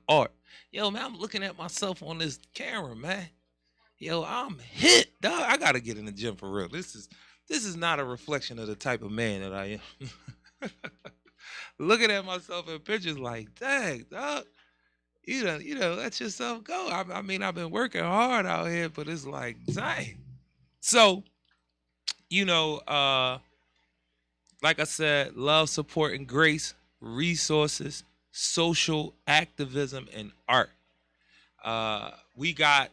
art. Yo, man, I'm looking at myself on this camera, man. Yo, I'm hit, dog. I gotta get in the gym for real. This is not a reflection of the type of man that I am. Looking at myself in pictures like, dang, dog. Let yourself go. I mean, I've been working hard out here, but it's like, dang. So, you know, uh, like I said, love, support, and grace, resources, social activism, and art. We got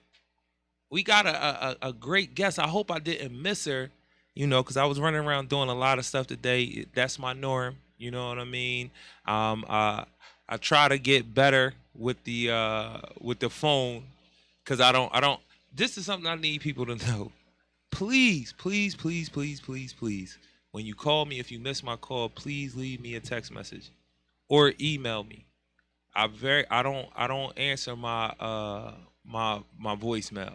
a great guest. I hope I didn't miss her, because I was running around doing a lot of stuff today. That's my norm. You know what I mean? Um, uh, I try to get better with the phone because I don't. This is something I need people to know. Please, please, please, please, please, please. When you call me, if you miss my call, please leave me a text message or email me. I don't answer my voicemail.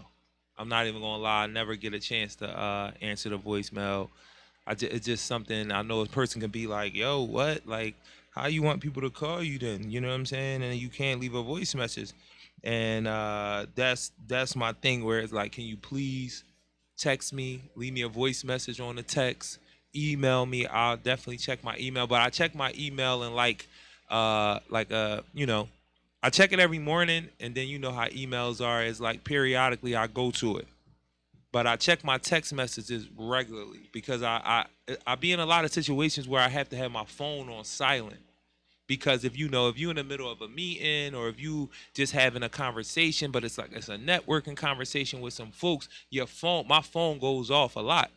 I'm not even gonna lie. I never get a chance to answer the voicemail. It's just something I know a person can be like, yo, what? Like, how you want people to call you then? You know what I'm saying? And you can't leave a voice message. And that's my thing where it's like, can you please text me, leave me a voice message on the text, email me. I'll definitely check my email, but I check my email and I check it every morning, and then you know how emails are. It's like periodically I go to it, but I check my text messages regularly because I be in a lot of situations where I have to have my phone on silent because if you in the middle of a meeting or if you just having a conversation, but it's like it's a networking conversation with some folks, my phone goes off a lot,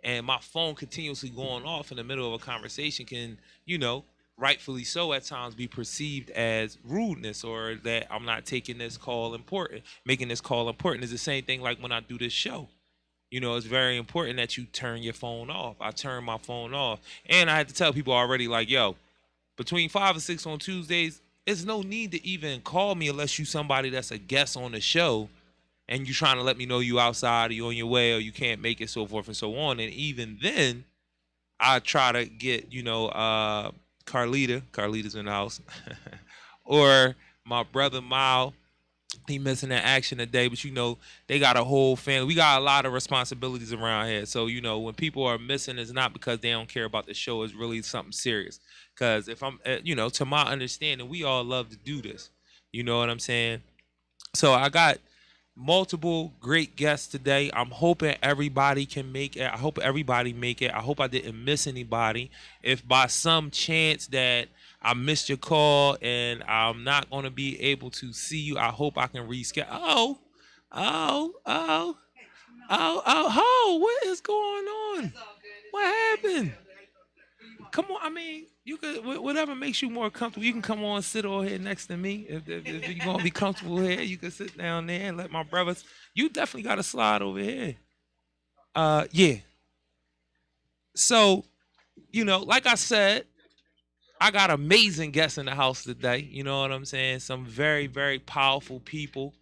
and my phone continuously going off in the middle of a conversation can, you know, rightfully so at times be perceived as rudeness or that I'm not taking this call important, making this call important. Is the same thing like when I do this show. It's very important that you turn your phone off. I turn my phone off. And I had to tell people already, like, yo, between 5 and 6 on Tuesdays, it's no need to even call me unless you somebody that's a guest on the show and you trying to let me know you outside or you on your way or you can't make it, so forth and so on. And even then, I try to get, Carlita. Carlita's in the house. Or my brother Mile. He missing in action today, but they got a whole family. We got a lot of responsibilities around here. So, when people are missing, it's not because they don't care about the show. It's really something serious. Because if I'm, to my understanding, we all love to do this. You know what I'm saying? So I got multiple great guests today. I'm hoping everybody can make it. I hope everybody make it. I hope I didn't miss anybody. If by some chance that I missed your call and I'm not going to be able to see you, I hope I can reschedule. Oh, oh, what is going on? What happened? Come on, I mean, you could whatever makes you more comfortable. You can come on, sit over here next to me. If you're gonna be comfortable here, you can sit down there and let my brothers. You definitely got to slide over here. Yeah. So, like I said, I got amazing guests in the house today. You know what I'm saying? Some very, very powerful people.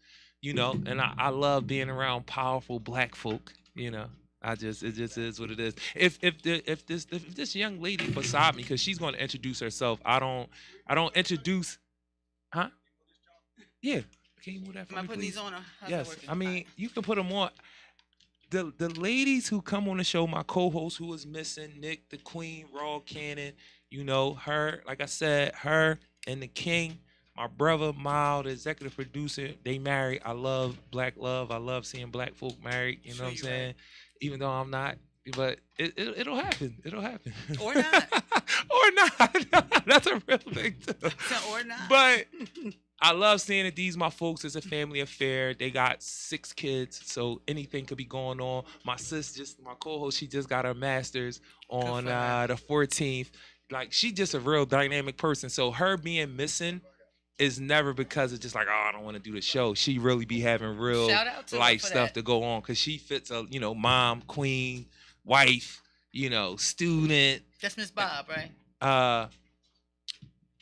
And I love being around powerful black folk. It just is what it is. If this young lady beside me, because she's going to introduce herself, I don't introduce, huh? Yeah. Can you move that for Am I me, putting these please? on or how's that Yes. working? I All right. mean, you can put them on. The ladies who come on the show, my co-host who is missing, Nick, the Queen, Raw Cannon, her, like I said, her and the King, my brother Mild, the executive producer, they married. I love black love. I love seeing black folk married. You know Sure, what I'm you're right. saying? Even though I'm not, but it'll happen. It'll happen. Or not. Or not. That's a real thing too. Or not. But I love seeing that these my folks is a family affair. They got 6 kids, so anything could be going on. My co-host, she just got her master's Good on for her. the 14th. Like she just a real dynamic person. So her being missing is never because it's just like, oh, I don't want to do the show. She really be having real Shout out to her life for stuff that. to go on because she fits a mom, queen, wife, student. That's Miss Bob, right? Uh,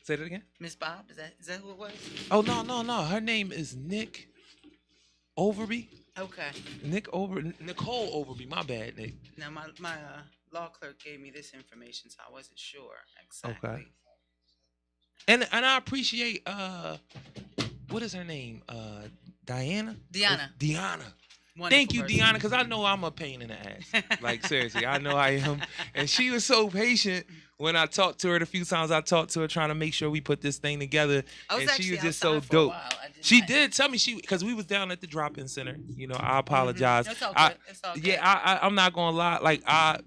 say that again. Miss Bob, is that who it was? Oh no, no, no. Her name is Overby. Okay. Nicole Overby. My bad, Nick. Now my law clerk gave me this information, so I wasn't sure Okay. exactly. And I appreciate what is her name? Diana? Deanna. Deanna. Wonderful Thank you, person. Deanna, because I know I'm a pain in the ass. Like, seriously, I know I am. And she was so patient when I talked to her the few times I talked to her, trying to make sure we put this thing together. I was and actually she was just outside so for a dope. while. She did tell me because we was down at the drop-in center. You know, I apologize. It's all good. It's all good. Yeah, I'm not gonna lie. Like, I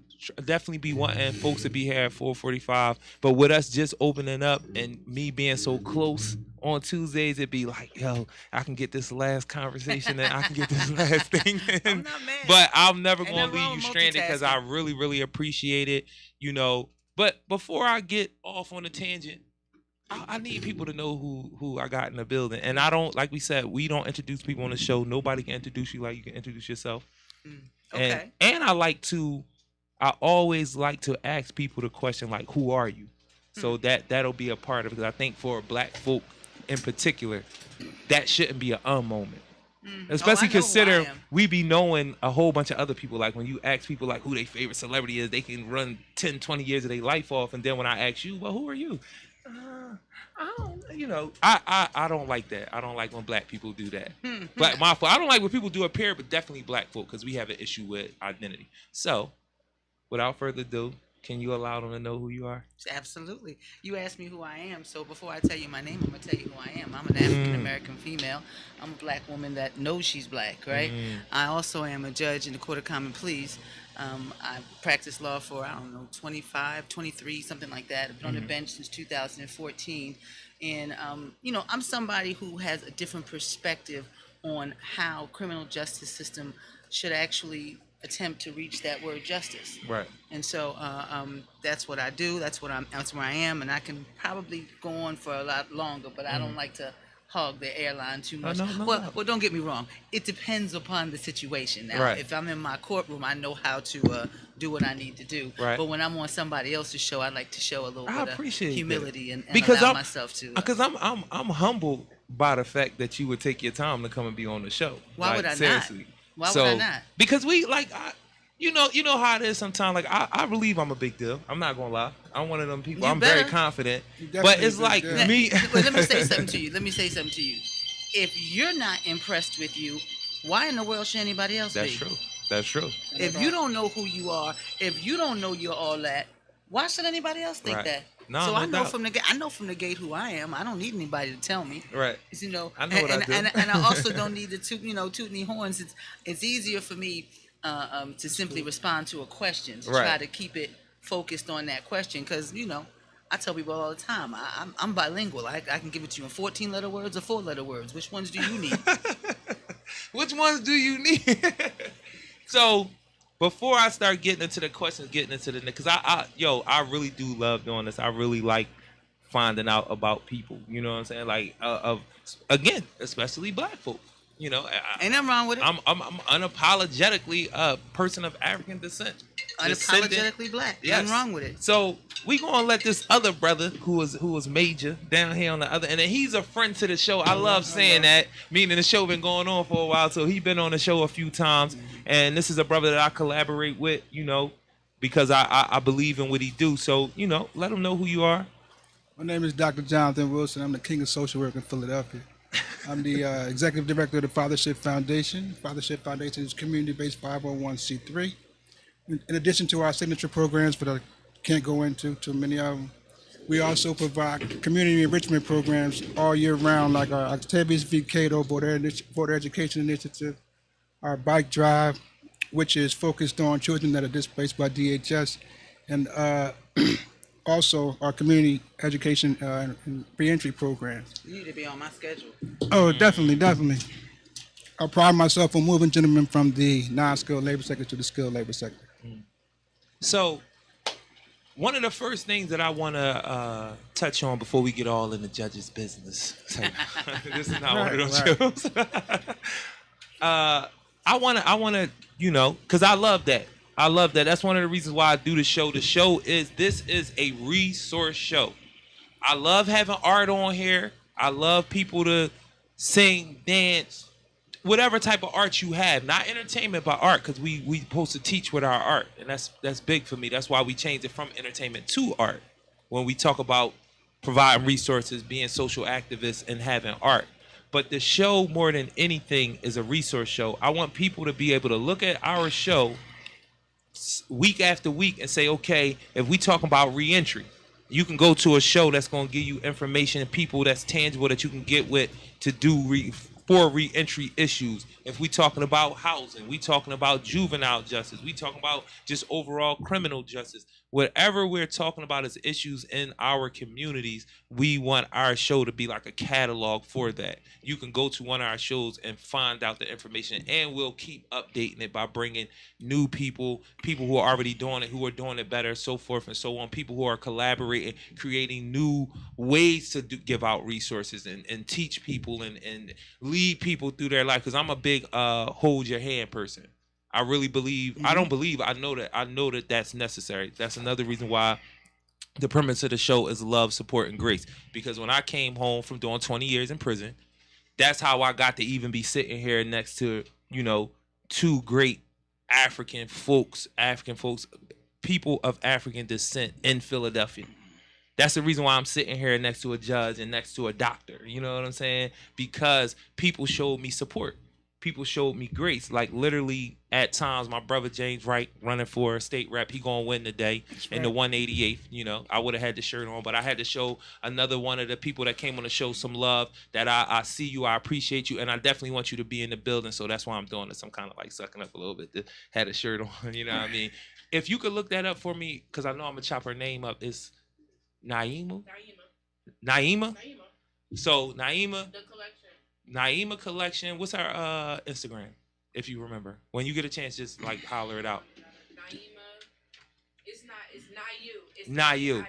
definitely be wanting folks to be here at 4:45, but with us just opening up and me being so close on Tuesdays, it'd be like, yo, I can get this last conversation and I can get this last thing in. I'm not mad. But I'm never Ain't gonna nothing wrong leave you with stranded because I multitasking. really, really appreciate it. You know, but before I get off on a tangent, I need people to know who I got in the building. And I don't, like we said, we don't introduce people on the show. Nobody can introduce you like you can introduce yourself. Okay. And I always like to ask people the question, like, who are you? So that'll be a part of it. Because I think for black folk in particular, that shouldn't be a moment. Especially I know who I considering am. we be knowing a whole bunch of other people. Like, when you ask people like who their favorite celebrity is, they can run 10, 20 years of their life off. And then when I ask you, well, who are you? I don't, you know, I don't like that. I don't like when black people do that. My fault. I don't like when people do a pair, but definitely black folk, because we have an issue with identity. So, without further ado, can you allow them to know who you are? Absolutely. You asked me who I am, so before I tell you my name, I'm gonna tell you who I am. I'm an African American female. I'm a black woman that knows she's black, right? I also am a judge in the Court of Common Pleas. I practiced law for, I don't know, 25, 23, something like that. I've been on the bench since 2014. And, you know, I'm somebody who has a different perspective on how criminal justice system should actually attempt to reach that word justice. Right. And so that's what I do. That's where I am. And I can probably go on for a lot longer, but I don't like to hog the airline too much. Well, don't get me wrong. It depends upon the situation. Now, if I'm in my courtroom, I know how to do what I need to do. Right. But when I'm on somebody else's show, I like to show a little bit of humility and because allow myself to. Because I'm humbled by the fact that you would take your time to come and be on the show. Why would I seriously. not? Why would I not? Because we like. You know how it is sometimes. Like, I believe I'm a big deal. I'm not gonna lie. I'm one of them people. I'm very confident. But it's like me. Let me say something to you. If you're not impressed with you, why in the world should anybody else be? That's true. If you don't know who you are, if you don't know you're all that, why should anybody else think that? No, so no I know doubt. from the gate who I am. I don't need anybody to tell me. Right. You know. I know what I do. And I also don't need to toot any horns. It's easier for me to simply respond to a question, to try to keep it focused on that question, because I tell people all the time, I'm bilingual. I can give it to you in 14-letter words or 4-letter words. Which ones do you need? Which ones do you need? So, before I start getting into the questions, because I really do love doing this. I really like finding out about people. You know what I'm saying? Like, again, especially black folk. You know, ain't nothing wrong with it. I'm unapologetically a person of African descent. Unapologetically black. Yes. Nothing wrong with it. So we gonna let this other brother who was major down here on the other, and then he's a friend to the show. I love saying that, meaning the show been going on for a while, so he been on the show a few times, and this is a brother that I collaborate with, because I believe in what he do. So let him know who you are. My name is Dr. Jonathan Wilson. I'm the King of Social Work in Philadelphia. I'm the Executive Director of the Fathership Foundation. Fathership Foundation is a community-based 501c3. In addition to our signature programs, but I can't go into too many of them, we also provide community enrichment programs all year round, like our Octavius V. Cato Border Education Initiative, our bike drive, which is focused on children that are displaced by DHS, and also our community education and reentry programs. You need to be on my schedule. Oh, definitely. I pride myself on moving gentlemen from the non-skilled labor sector to the skilled labor sector. So, one of the first things that I want to touch on before we get all in the judge's business. This is not one of those shows. I want to, because I love that. That's one of the reasons why I do the show. This is a resource show. I love having art on here. I love people to sing, dance, whatever type of art you have. Not entertainment, but art, because we supposed to teach with our art, and that's big for me. That's why we changed it from entertainment to art. When we talk about providing resources, being social activists, and having art. But the show, more than anything, is a resource show. I want people to be able to look at our show week after week and say, okay, if we talking about reentry, you can go to a show that's going to give you information and people that's tangible that you can get with to do for reentry issues. If we talking about housing, we talking about juvenile justice, we talking about just overall criminal justice. Whatever we're talking about as issues in our communities, we want our show to be like a catalog for that. You can go to one of our shows and find out the information, and we'll keep updating it by bringing new people who are already doing it, who are doing it better, so forth and so on, people who are collaborating, creating new ways to give out resources and teach people and lead people through their life. Because I'm a big hold your hand person. I really believe, I don't believe, I know that that's necessary. That's another reason why the premise of the show is love, support, and grace. Because when I came home from doing 20 years in prison, that's how I got to even be sitting here next to, two great African folks, people of African descent in Philadelphia. That's the reason why I'm sitting here next to a judge and next to a doctor. You know what I'm saying? Because people showed me support. People showed me grace. Like, literally, at times, my brother James Wright running for a state rep, he gonna win today in the 188th. I would have had the shirt on, but I had to show another one of the people that came on the show some love, that I see you, I appreciate you, and I definitely want you to be in the building. So that's why I'm doing this. I'm kind of like sucking up a little bit to had a shirt on. You know what I mean? If you could look that up for me, because I know I'm gonna chop her name up. It's Naima. So Naima. The collection. Naima Collection. What's our Instagram, if you remember? When you get a chance, just like holler it out. Naima. It's Nayu. It's Nayu.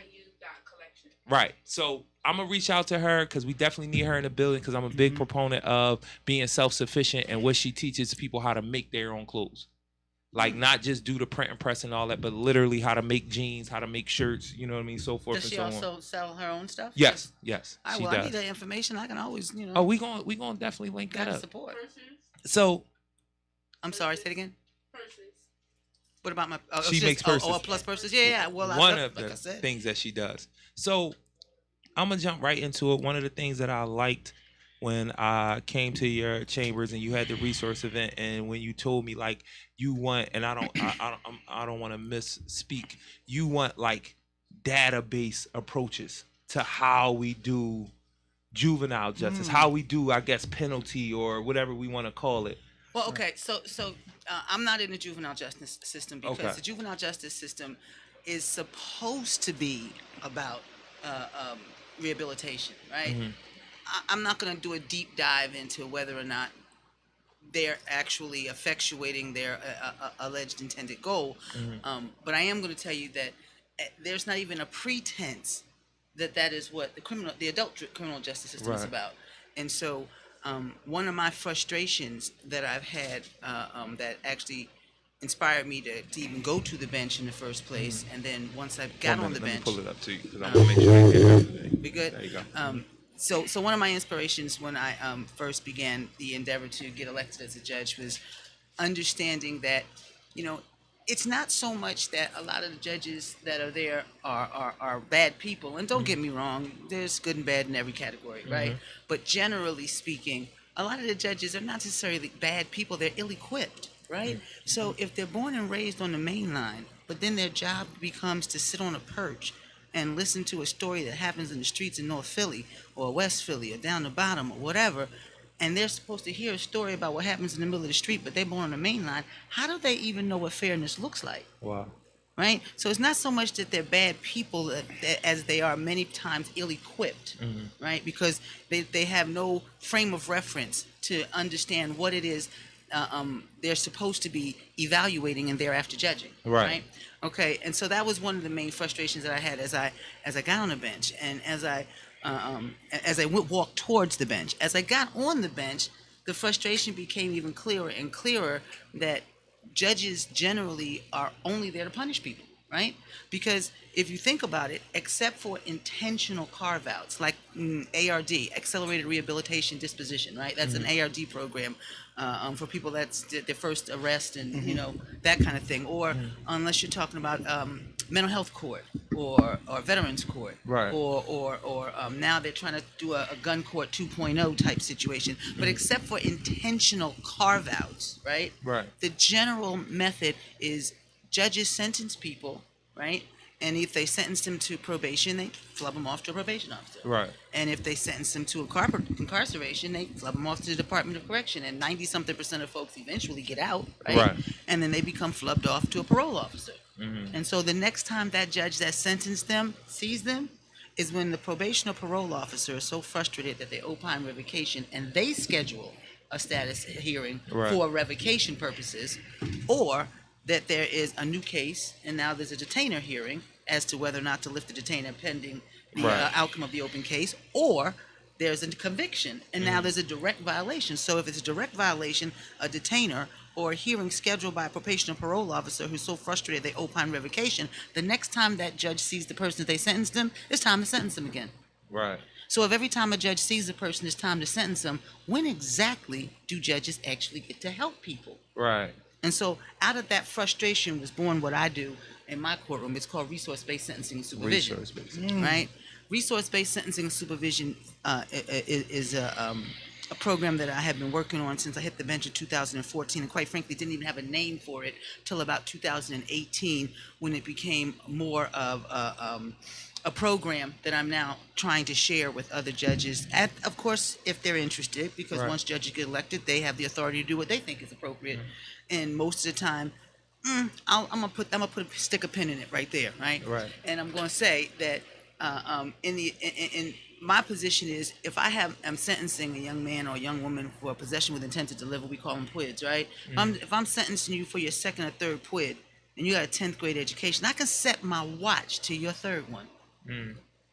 Collection. Right. So I'm gonna reach out to her because we definitely need her in the building, because I'm a big proponent of being self-sufficient, and what she teaches people how to make their own clothes. Like, not just do the print and press and all that, but literally how to make jeans, how to make shirts, you know what I mean, so forth and so on. Does she also sell her own stuff? Yes, she does. I need that information. I can always, Oh, we gonna definitely link that up. Support. So, I'm sorry, say it again. Purses. What about my? She makes purses. Plus purses. Yeah. Well, one of the things that she does. So, I'm gonna jump right into it. One of the things that I liked when I came to your chambers and you had the resource event, and when you told me, like, you want, and I don't want to misspeak, you want like database approaches to how we do juvenile justice, how we do, I guess, penalty or whatever we want to call it. Well, okay, so I'm not in the juvenile justice system, because the juvenile justice system is supposed to be about rehabilitation, right? I'm not going to do a deep dive into whether or not they're actually effectuating their alleged intended goal. But I am going to tell you that there's not even a pretense that is what the adult criminal justice system is about. And so one of my frustrations that I've had that actually inspired me to even go to the bench in the first place, and then once I got on the bench, let me pull it up to you because I want to make sure I hear everything. Be good. There you go. So one of my inspirations when I first began the endeavor to get elected as a judge was understanding that, it's not so much that a lot of the judges that are there are bad people. And don't get me wrong, there's good and bad in every category, right? But generally speaking, a lot of the judges are not necessarily bad people. They're ill-equipped, right? So if they're born and raised on the main line, but then their job becomes to sit on a perch and listen to a story that happens in the streets in North Philly or West Philly or down the bottom or whatever, and they're supposed to hear a story about what happens in the middle of the street, but they're born on the main line, how do they even know what fairness looks like? Wow. Right? So it's not so much that they're bad people as they are many times ill-equipped, right? Because they have no frame of reference to understand what it is they're supposed to be evaluating and thereafter judging. Right? Okay, and so that was one of the main frustrations that I had as I got on the bench, and as I walked towards the bench. As I got on the bench, the frustration became even clearer and clearer that judges generally are only there to punish people. right? Because if you think about it, except for intentional carve-outs like ARD, Accelerated Rehabilitation Disposition, right? That's an ARD program for people that's their first arrest and that kind of thing. Or unless you're talking about mental health court or veterans court, Right. or now they're trying to do a gun court 2.0 type situation. But except for intentional carve-outs, right? Right. The general method is judges sentence people, right? And if they sentence them to probation, they flub them off to a probation officer. Right. And if they sentence them to incarceration, they flub them off to the Department of Correction. And 90-something% of folks eventually get out, right? Right. And then they become flubbed off to a parole officer. And so the next time that judge that sentenced them sees them is when the probation or parole officer is so frustrated that they opine revocation and they schedule a status hearing Right. for revocation purposes, or that there is a new case and now there's a detainer hearing as to whether or not to lift the detainer pending the Right. outcome of the open case, or there's a conviction and now there's a direct violation. So if it's a direct violation, a detainer or a hearing scheduled by a probation or parole officer who's so frustrated they opine revocation, the next time that judge sees the person that they sentenced them, it's time to sentence them again. Right. So if every time a judge sees a person it's time to sentence them, when exactly do judges actually get to help people? Right. And so out of that frustration was born what I do in my courtroom. It's called resource-based sentencing and supervision. Resource-based. Right? Resource-based sentencing and supervision is a program that I have been working on since I hit the bench in 2014, and quite frankly didn't even have a name for it till about 2018 when it became more of a program that I'm now trying to share with other judges, of course, if they're interested, because Right. once judges get elected, they have the authority to do what they think is appropriate. And most of the time, I'm gonna stick a pin in it right there, right? Right. And I'm gonna say that in my position is if I'm sentencing a young man or a young woman for possession with intent to deliver, we call them PWIDs, right? If I'm sentencing you for your second or third PWID, and you got a 10th grade education, I can set my watch to your third one,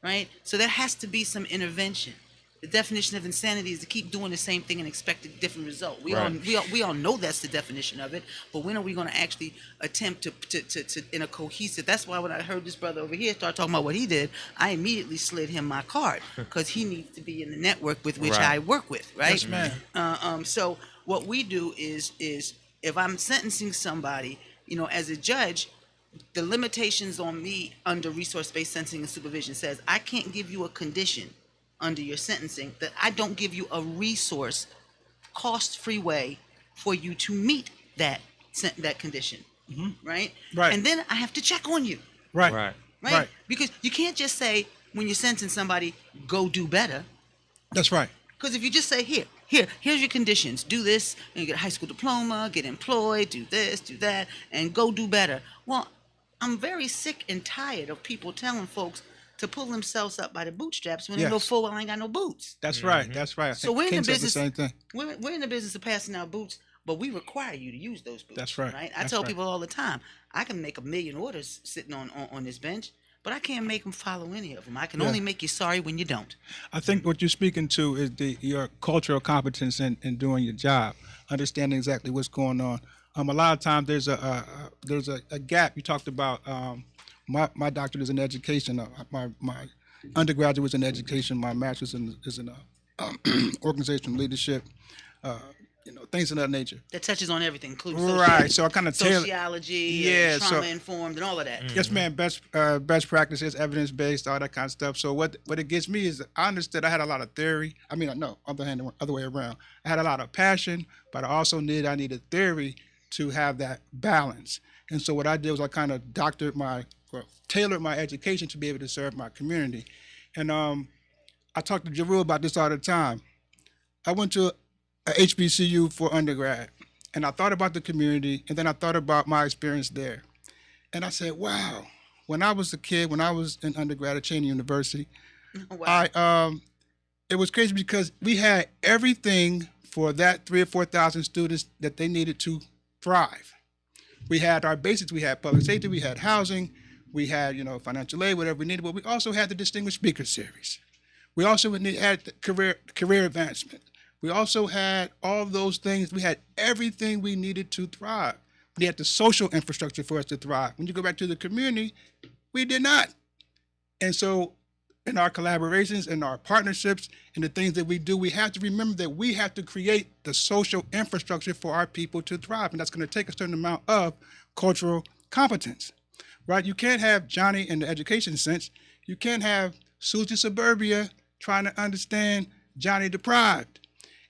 right? So there has to be some intervention. The definition of insanity is to keep doing the same thing and expect a different result. We all know that's the definition of it. But when are we going to actually attempt to in a cohesive? That's why when I heard this brother over here start talking about what he did, I immediately slid him my card because he needs to be in the network with which Right. I work with, right? Yes, ma'am. So what we do is if I'm sentencing somebody, as a judge, the limitations on me under resource-based sentencing and supervision says I can't give you a condition under your sentencing that I don't give you a resource, cost-free way for you to meet that condition, right? Right. And then I have to check on you, Right. Right. right? Because you can't just say when you're sentencing somebody, go do better. That's right. Because if you just say, here's your conditions, do this, and you get a high school diploma, get employed, do this, do that, and go do better. Well, I'm very sick and tired of people telling folks to pull themselves up by the bootstraps when they know Yes. full well I ain't got no boots. That's right. That's right. I So think we're in King the said business. the same thing. We're in the business of passing out boots, but we require you to use those boots. That's right. I That's tell right. people all the time, I can make 1 million orders sitting on this bench, but I can't make them follow any of them. I can Yeah. only make you sorry when you don't. I think what you're speaking to is your cultural competence in doing your job, understanding exactly what's going on. A lot of times there's a gap. You talked about my doctorate is in education. My undergraduate was in education. My master's is in organizational leadership. Things of that nature. That touches on everything, including Right. So I kind of tailor. sociology, Yeah, and so- trauma informed, and all of that. Yes, man. Best practices, evidence based, all that kind of stuff. So what it gets me is I understood I had a lot of theory. I mean, no, other way around. I had a lot of passion, but I needed theory to have that balance. And so what I did was I kind of tailored my education to be able to serve my community. And I talk to Jarue about this all the time. I went to a HBCU for undergrad, and I thought about the community, and then I thought about my experience there. And I said, wow, when I was a kid, when I was in undergrad at Cheney University, Wow. it was crazy because we had everything for that 3,000 or 4,000 students that they needed to thrive. We had our basics, we had public safety, we had housing, we had, financial aid, whatever we needed, but we also had the Distinguished Speaker Series. We also had the career advancement. We also had all those things. We had everything we needed to thrive. We had the social infrastructure for us to thrive. When you go back to the community, we did not. And so in our collaborations, in our partnerships, and the things that we do, we have to remember that we have to create the social infrastructure for our people to thrive. And that's going to take a certain amount of cultural competence, right? You can't have Johnny in the education sense. You can't have Susie Suburbia trying to understand Johnny Deprived.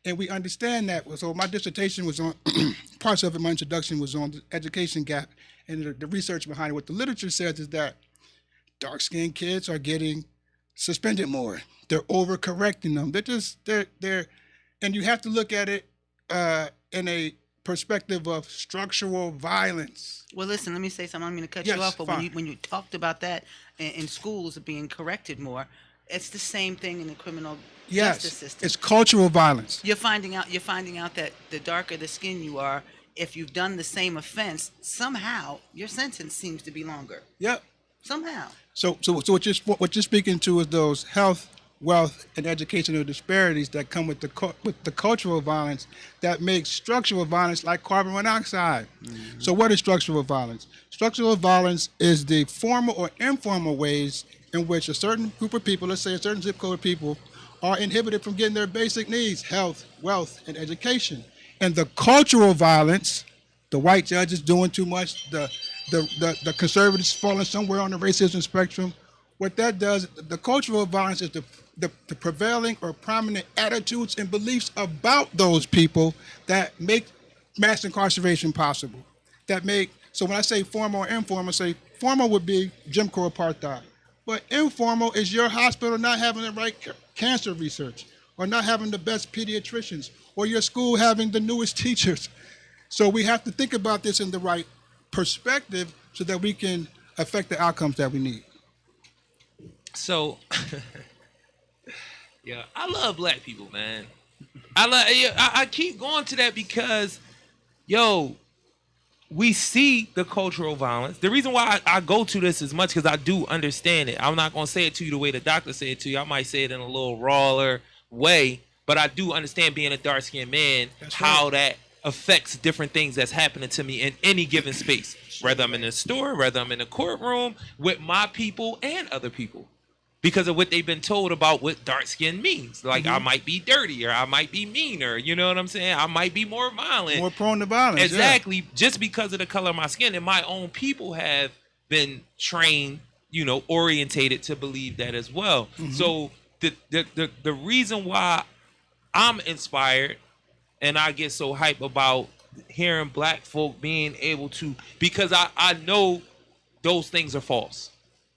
And we understand that. So my dissertation was on, parts of it, my introduction was on the education gap. And the research behind it, what the literature says is that dark-skinned kids are getting suspended more. They're overcorrecting them. They're, and you have to look at it in a perspective of structural violence. Well, listen, let me say something. I'm going to cut Yes, you off, but fine. when you talked about that in schools being corrected more, it's the same thing in the criminal justice system. It's cultural violence. You're finding out that the darker the skin you are, if you've done the same offense, somehow your sentence seems to be longer. Yep. Somehow. So what you're speaking to is those health, wealth, and educational disparities that come with the cultural violence that makes structural violence like carbon monoxide. Mm-hmm. So what is structural violence? Structural violence is the formal or informal ways in which a certain group of people, let's say a certain zip code of people, are inhibited from getting their basic needs, health, wealth, and education. And the cultural violence, the white judges doing too much, the conservatives falling somewhere on the racism spectrum, what that does, the cultural violence is the prevailing or prominent attitudes and beliefs about those people that make mass incarceration possible. So when I say formal or informal, say formal would be Jim Crow apartheid. But informal is your hospital not having the right cancer research, or not having the best pediatricians, or your school having the newest teachers. So we have to think about this in the right perspective so that we can affect the outcomes that we need. So, yeah, I love black people, man. I keep going to that because, we see the cultural violence. The reason why I go to this as much because I do understand it. I'm not going to say it to you the way the doctor said it to you. I might say it in a little rawer way, but I do understand being a dark-skinned man, how that affects different things that's happening to me in any given space, whether I'm in a store, whether I'm in a courtroom, with my people and other people, because of what they've been told about what dark skin means. Like, I might be dirty, or I might be meaner, you know what I'm saying? I might be more violent. More prone to violence. Exactly, just because of the color of my skin. And my own people have been trained, orientated to believe that as well. Mm-hmm. So the reason why I'm inspired and I get so hype about hearing black folk being able to, because I know those things are false.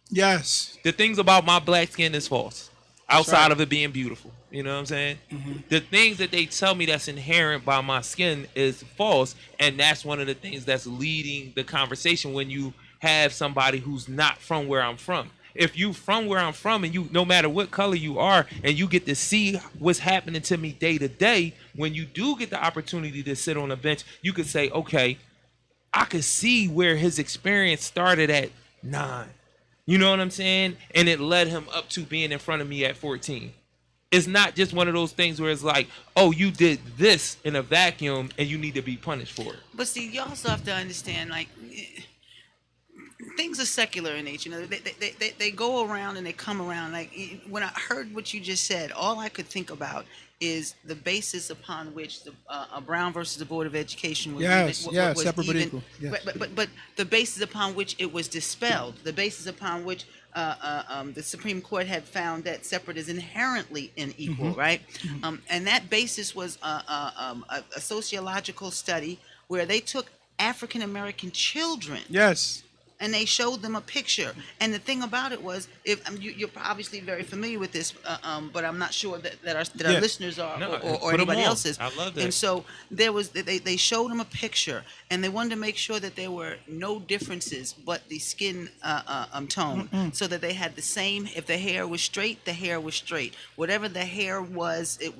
Yes. The things about my black skin is false. Outside of it being beautiful. You know what I'm saying? Mm-hmm. The things that they tell me that's inherent by my skin is false. And that's one of the things that's leading the conversation when you have somebody who's not from where I'm from. If you from where I'm from and you, no matter what color you are, and you get to see what's happening to me day to day, when you do get the opportunity to sit on a bench, you could say, okay, I could see where his experience started at 9. You know what I'm saying? And it led him up to being in front of me at 14. It's not just one of those things where it's like, oh, you did this in a vacuum and you need to be punished for it. But see, you also have to understand, like, things are secular in nature. They go around and they come around. Like, when I heard what you just said, all I could think about is the basis upon which the Brown versus the Board of Education was separate but equal. Yes. But the basis upon which it was dispelled, the basis upon which the Supreme Court had found that separate is inherently unequal, right? Mm-hmm. And that basis was a sociological study where they took African American children. Yes. And they showed them a picture. And the thing about it was, you're obviously very familiar with this, but I'm not sure that our listeners are, or anybody else is. I love that. And so they showed them a picture, and they wanted to make sure that there were no differences but the skin tone, so that they had the same. If the hair was straight, the hair was straight. Whatever the hair was, it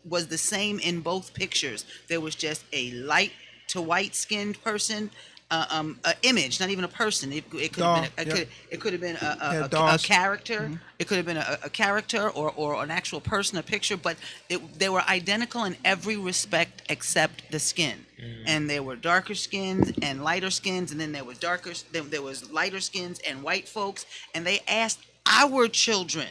was the same in both pictures. There was just a light to white skinned person. Image, not even a person. It could have been a character. Mm-hmm. It could have been a character or an actual person, a picture. But they were identical in every respect except the skin. and there were darker skins and lighter skins, and then there was there was lighter skins and white folks, and they asked our children,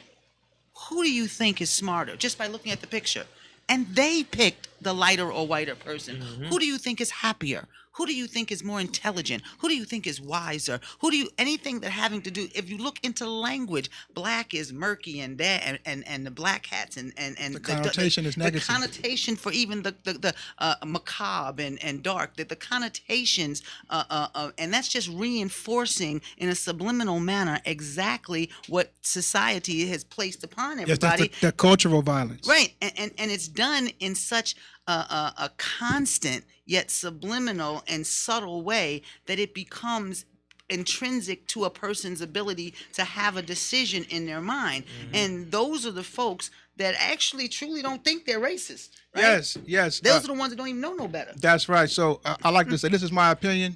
who do you think is smarter, just by looking at the picture, and they picked the lighter or whiter person. Who do you think is happier? Who do you think is more intelligent? Who do you think is wiser? Anything that having to do, if you look into language, black is murky and the black hats and the connotation is negative. The connotation for even the macabre and dark, that the connotations, and that's just reinforcing in a subliminal manner exactly what society has placed upon everybody. Yes, that's the cultural violence. Right, and it's done in such a constant yet subliminal and subtle way that it becomes intrinsic to a person's ability to have a decision in their mind. And those are the folks that actually truly don't think they're racist. Right? Yes. Those are the ones that don't even know no better. That's right. So I like to say, this is my opinion.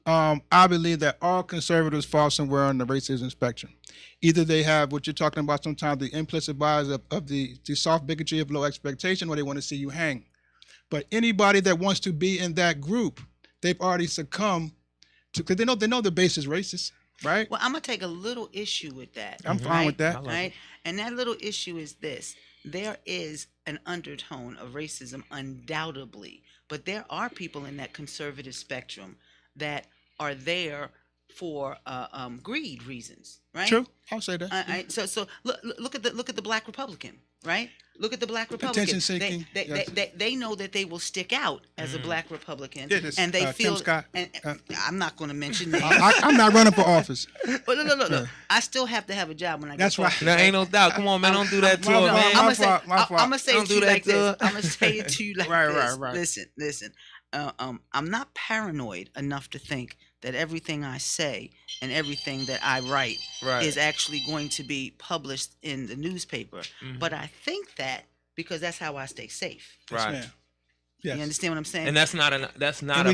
I believe that all conservatives fall somewhere on the racism spectrum. Either they have what you're talking about sometimes, the implicit bias of the soft bigotry of low expectation, or they want to see you hang. But anybody that wants to be in that group, they've already succumbed to, because they know the base is racist, right? Well, I'm gonna take a little issue with that. I'm fine with that. Right? And that little issue is this: there is an undertone of racism, undoubtedly, but there are people in that conservative spectrum that are there for greed reasons, right? True, I'll say that. So look at the Black Republican, right? Look at the Black Republican. Attention seeking. They know that they will stick out as a Black Republican, Yeah, this, and they feel. Tim Scott. And I'm not going to mention names. I'm not running for office. But look. I still have to have a job when I get That's right. There ain't no doubt. Come on, man. Don't do that to her, My man. fault. I'm gonna say it to you like this. I'm gonna her. say it to you like Right, this. right. Listen. I'm not paranoid enough to think that everything I say and everything that I write is actually going to be published in the newspaper. But I think that because that's how I stay safe. Right. Yes, yes. You understand what I'm saying? And that's not a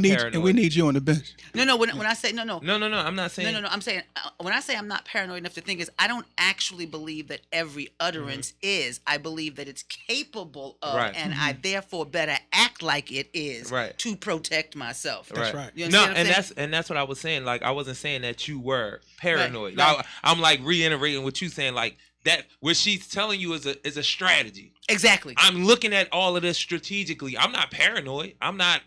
paranoid. And we need you on the bench. No. When I say no. No. I'm not saying. No. I'm saying when I say I'm not paranoid enough to think is I don't actually believe that every utterance is. I believe that it's capable of, and I therefore better act like it is to protect myself. That's right. You understand what I'm saying? that's what I was saying. Like, I wasn't saying that you were paranoid. Right. I'm like reiterating what you saying. Like, that what she's telling you is a strategy. Exactly. I'm looking at all of this strategically. I'm not paranoid. I'm not.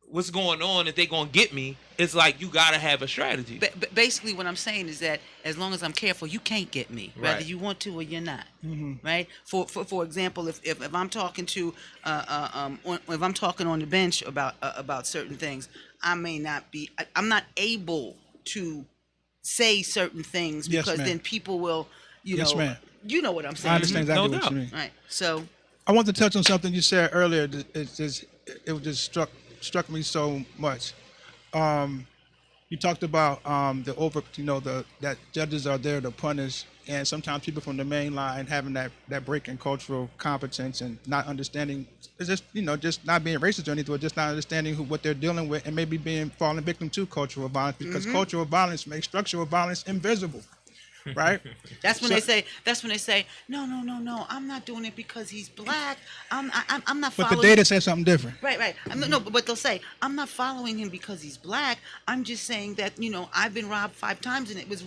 What's going on? If they gonna get me, it's like you gotta have a strategy. But basically, what I'm saying is that as long as I'm careful, you can't get me, whether you want to or you're not. Right? For example, if I'm talking to if I'm talking on the bench about certain things, I'm not able to say certain things because then people will. You know what I'm saying. I understand exactly what you mean. Right. So I want to touch on something you said earlier. It just struck me so much. You talked about that judges are there to punish, and sometimes people from the main line having that break in cultural competence and not understanding. It's just not being racist or anything, but just not understanding what they're dealing with, and maybe falling victim to cultural violence because cultural violence makes structural violence invisible. Right. That's when they say, no. I'm not doing it because he's black. I'm not following. But the data says something different. Right. No, but they'll say, I'm not following him because he's black. I'm just saying that I've been robbed 5 times and it was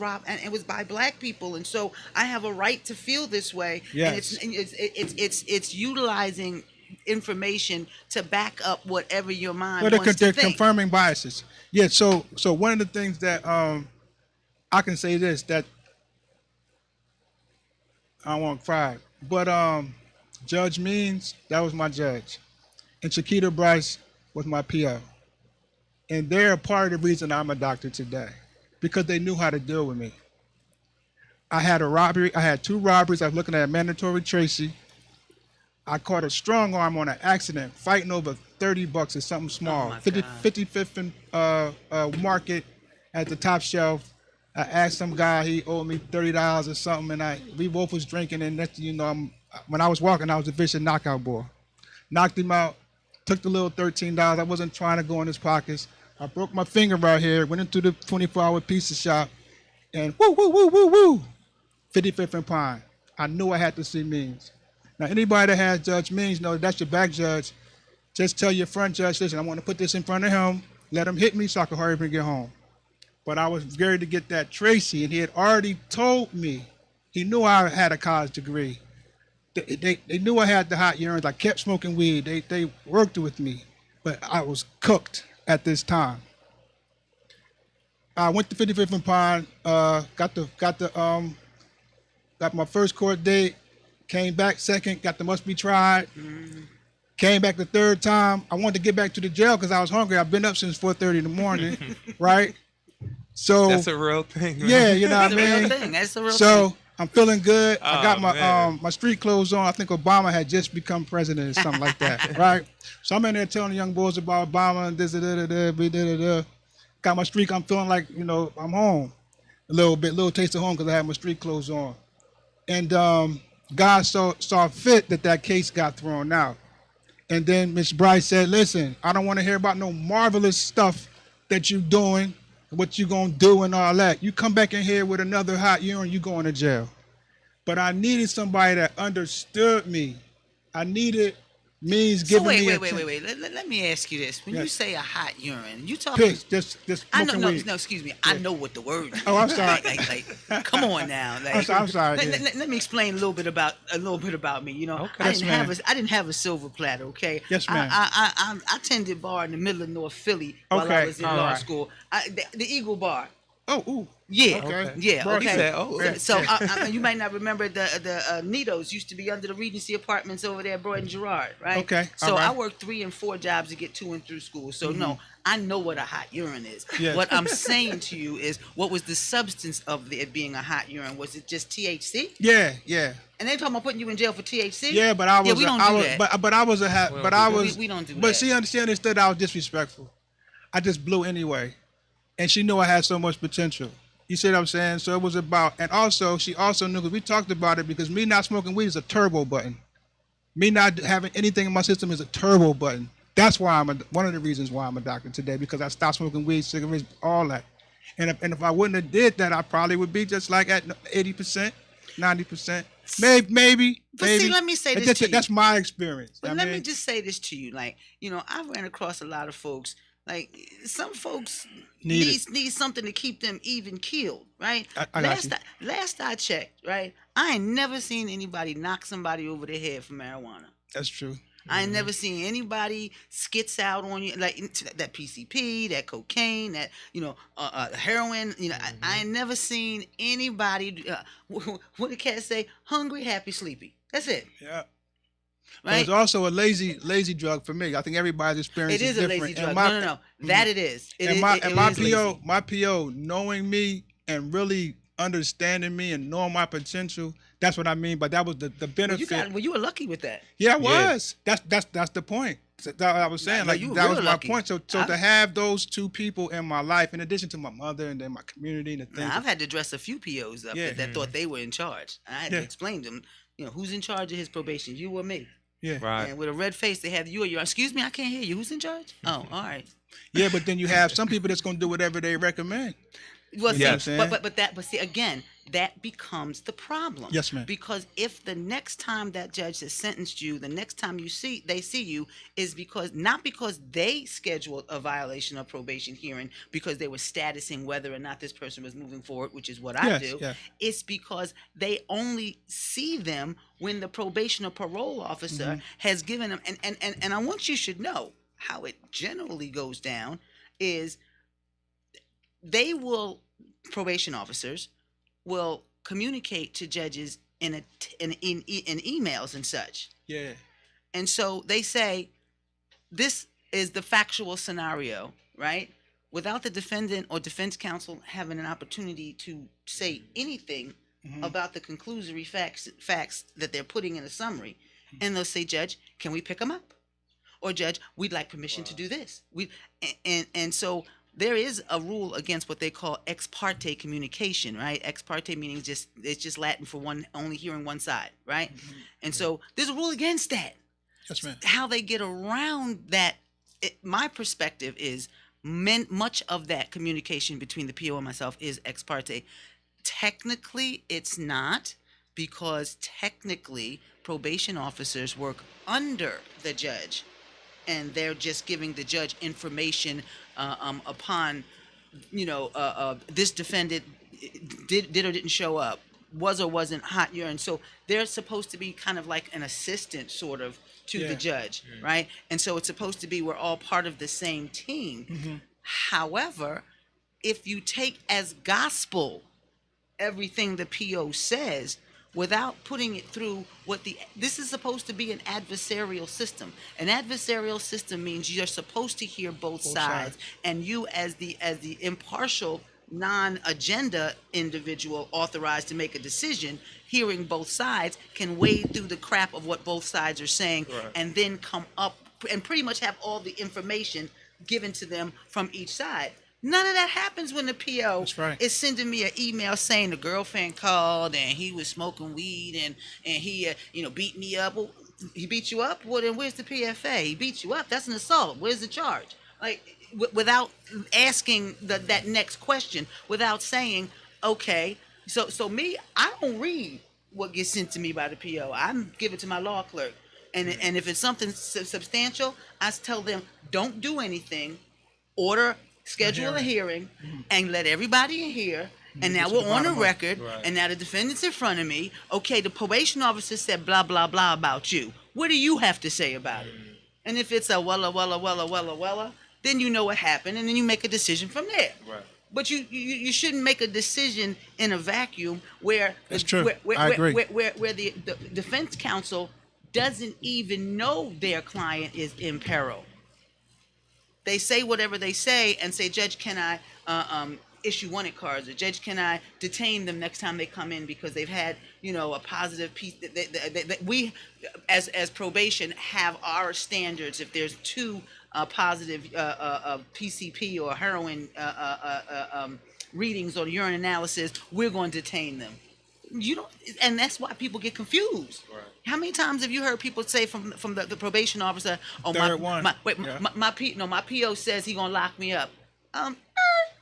by black people, and so I have a right to feel this way. Yes. And it's utilizing information to back up whatever your mind wants to they're think. confirming biases. Yeah. So one of the things that I can say this, that I won't cry, but Judge Means, that was my judge, and Chiquita Bryce was my PO, and they're a part of the reason I'm a doctor today, because they knew how to deal with me. I had 2 robberies. I was looking at a mandatory Tracy. I caught a strong arm on an accident, fighting over $30 or something small. 55th and Market at the top shelf. I asked some guy, he owed me $30 or something, and we both was drinking, and next when I was walking, I was a vicious knockout boy. Knocked him out, took the little $13. I wasn't trying to go in his pockets. I broke my finger right here, went into the 24-hour pizza shop, and woo, 55th and Pine. I knew I had to see Means. Now, anybody that has Judge Means knows that's your back judge. just tell your front judge, listen, I want to put this in front of him. Let him hit me so I can hurry up and get home. But I was scared to get that Tracy, and he had already told me. He knew I had a college degree. They knew I had the hot urines. I kept smoking weed. They worked with me, but I was cooked at this time. I went to 55th and Pine. Got my first court date. Came back second. Got the must be tried. Came back the third time. I wanted to get back to the jail because I was hungry. I've been up since 4:30 in the morning, right? So That's a real thing. Man. Yeah, you know what I mean. That's a real thing. That's a real So thing. I'm feeling good. I got man. my street clothes on. I think Obama had just become president or something like that, right? So I'm in there telling the young boys about Obama and this, got my streak. I'm feeling like, I'm home a little taste of home because I had my street clothes on. And God saw fit that case got thrown out. And then Miss Bryce said, listen, I don't want to hear about no marvelous stuff that you're doing, what you going to do and all that. You come back in here with another hot urine, you going to jail. But I needed somebody that understood me. I needed means giving me wait. Let me ask you this. When you say a hot urine, you talking... Piss, just I know, weed. no, excuse me. I know what the word is. Oh, I'm sorry. Like, come on now. Like, I'm sorry. Let me explain a little bit about me. I didn't have a silver platter. Okay. Yes, ma'am. I tended bar in the middle of North Philly while I was in law school. The Eagle Bar. Oh, ooh. Yeah. Okay. Yeah. Bro, Okay. said, oh. So you might not remember the Nitos used to be under the Regency Apartments over there, Broad and Gerard, right? Okay. So All right. I worked 3 and 4 jobs to get to and through school. So no, I know what a hot urine is. Yes. What I'm saying to you is, what was the substance of it being a hot urine? Was it just THC? Yeah. And they talking about putting you in jail for THC? Yeah, but I was. we don't do that. But I was We don't do that. But she understood I was disrespectful. I just blew anyway, and she knew I had so much potential. You see what I'm saying? So it was about, and also she also knew, because we talked about it, because me not smoking weed is a turbo button. Me not having anything in my system is a turbo button. That's why one of the reasons why I'm a doctor today, because I stopped smoking weed, cigarettes, all that. And if I wouldn't have did that, I probably would be just like at 80%, 90%, maybe. But see, let me say this to you. That's my experience. But let me just say this to you. Like, I ran across a lot of folks. Like, some folks need something to keep them even keeled, right? Last I checked, right, I ain't never seen anybody knock somebody over the head for marijuana. That's true. I ain't never seen anybody skits out on you like that PCP, that cocaine, that heroin. I ain't never seen anybody. What did cat say? Hungry, happy, sleepy. That's it. Yeah. Right? It's also a lazy drug for me. I think everybody's experience is different. It is a lazy drug. No. That it is. My PO knowing me and really understanding me and knowing my potential. That's what I mean. But that was the benefit. You were lucky with that. Yeah, I was. That's the point. That I was saying. That was my point. So to have those two people in my life, in addition to my mother and then my community and the things. I've had to dress a few POs up that thought they were in charge. I had to explain to them, who's in charge of his probation, you or me? Yeah. Right. And with a red face, they have you or your. Excuse me, I can't hear you. Who's in charge? Oh, all right. Yeah, but then you have some people that's gonna do whatever they recommend. Well, yes. But see again, that becomes the problem. Yes, ma'am. Because if the next time that judge has sentenced you, the next time they see you is not because they scheduled a violation of probation hearing because they were statusing whether or not this person was moving forward, which is what I do. Yeah. It's because they only see them when the probation or parole officer has given them. And I want you should know how it generally goes down is probation officers will communicate to judges in emails and such. Yeah. And so they say, this is the factual scenario, right? Without the defendant or defense counsel having an opportunity to say anything about the conclusory facts that they're putting in a summary. And they'll say, Judge, can we pick them up? Or Judge, we'd like permission to do this. And so there is a rule against what they call ex parte communication, right? Ex parte meaning it's just Latin for only hearing one side, right? And so there's a rule against that. Yes, ma'am. How they get around that, my perspective is much of that communication between the PO and myself is ex parte. Technically, it's not, because technically probation officers work under the judge and they're just giving the judge information upon, this defendant did or didn't show up, was or wasn't hot urine. So they're supposed to be kind of like an assistant sort of to the judge, right? And so it's supposed to be we're all part of the same team. However, if you take as gospel everything the PO says without putting it through this is supposed to be an adversarial system. An adversarial system means you're supposed to hear both sides, and you as the impartial non-agenda individual authorized to make a decision, hearing both sides, can wade through the crap of what both sides are saying, and then come up and pretty much have all the information given to them from each side. None of that happens when the PO is sending me an email saying the girlfriend called and he was smoking weed and he beat me up. Well, he beat you up? Well, then where's the PFA? He beat you up. That's an assault. Where's the charge? Like, without asking that next question, without saying, okay, so me, I don't read what gets sent to me by the PO. I give it to my law clerk. And if it's something substantial, I tell them, don't do anything, schedule a hearing, and let everybody in here. And now we're on the record, and now the defendant's in front of me. Okay, the probation officer said blah, blah, blah about you. What do you have to say about it? And if it's a wella, then you know what happened, and then you make a decision from there. Right. But you shouldn't make a decision in a vacuum where that's true. I agree. Where the defense counsel doesn't even know their client is in peril. They say whatever they say and say, Judge, can I issue wanted cards? Or Judge, can I detain them next time they come in because they've had, a positive piece. We, as probation, have our standards. If there's two positive PCP or heroin readings or urine analysis, we're going to detain them. And that's why people get confused. Right. How many times have you heard people say from the probation officer, "Oh, my PO says he gonna lock me up."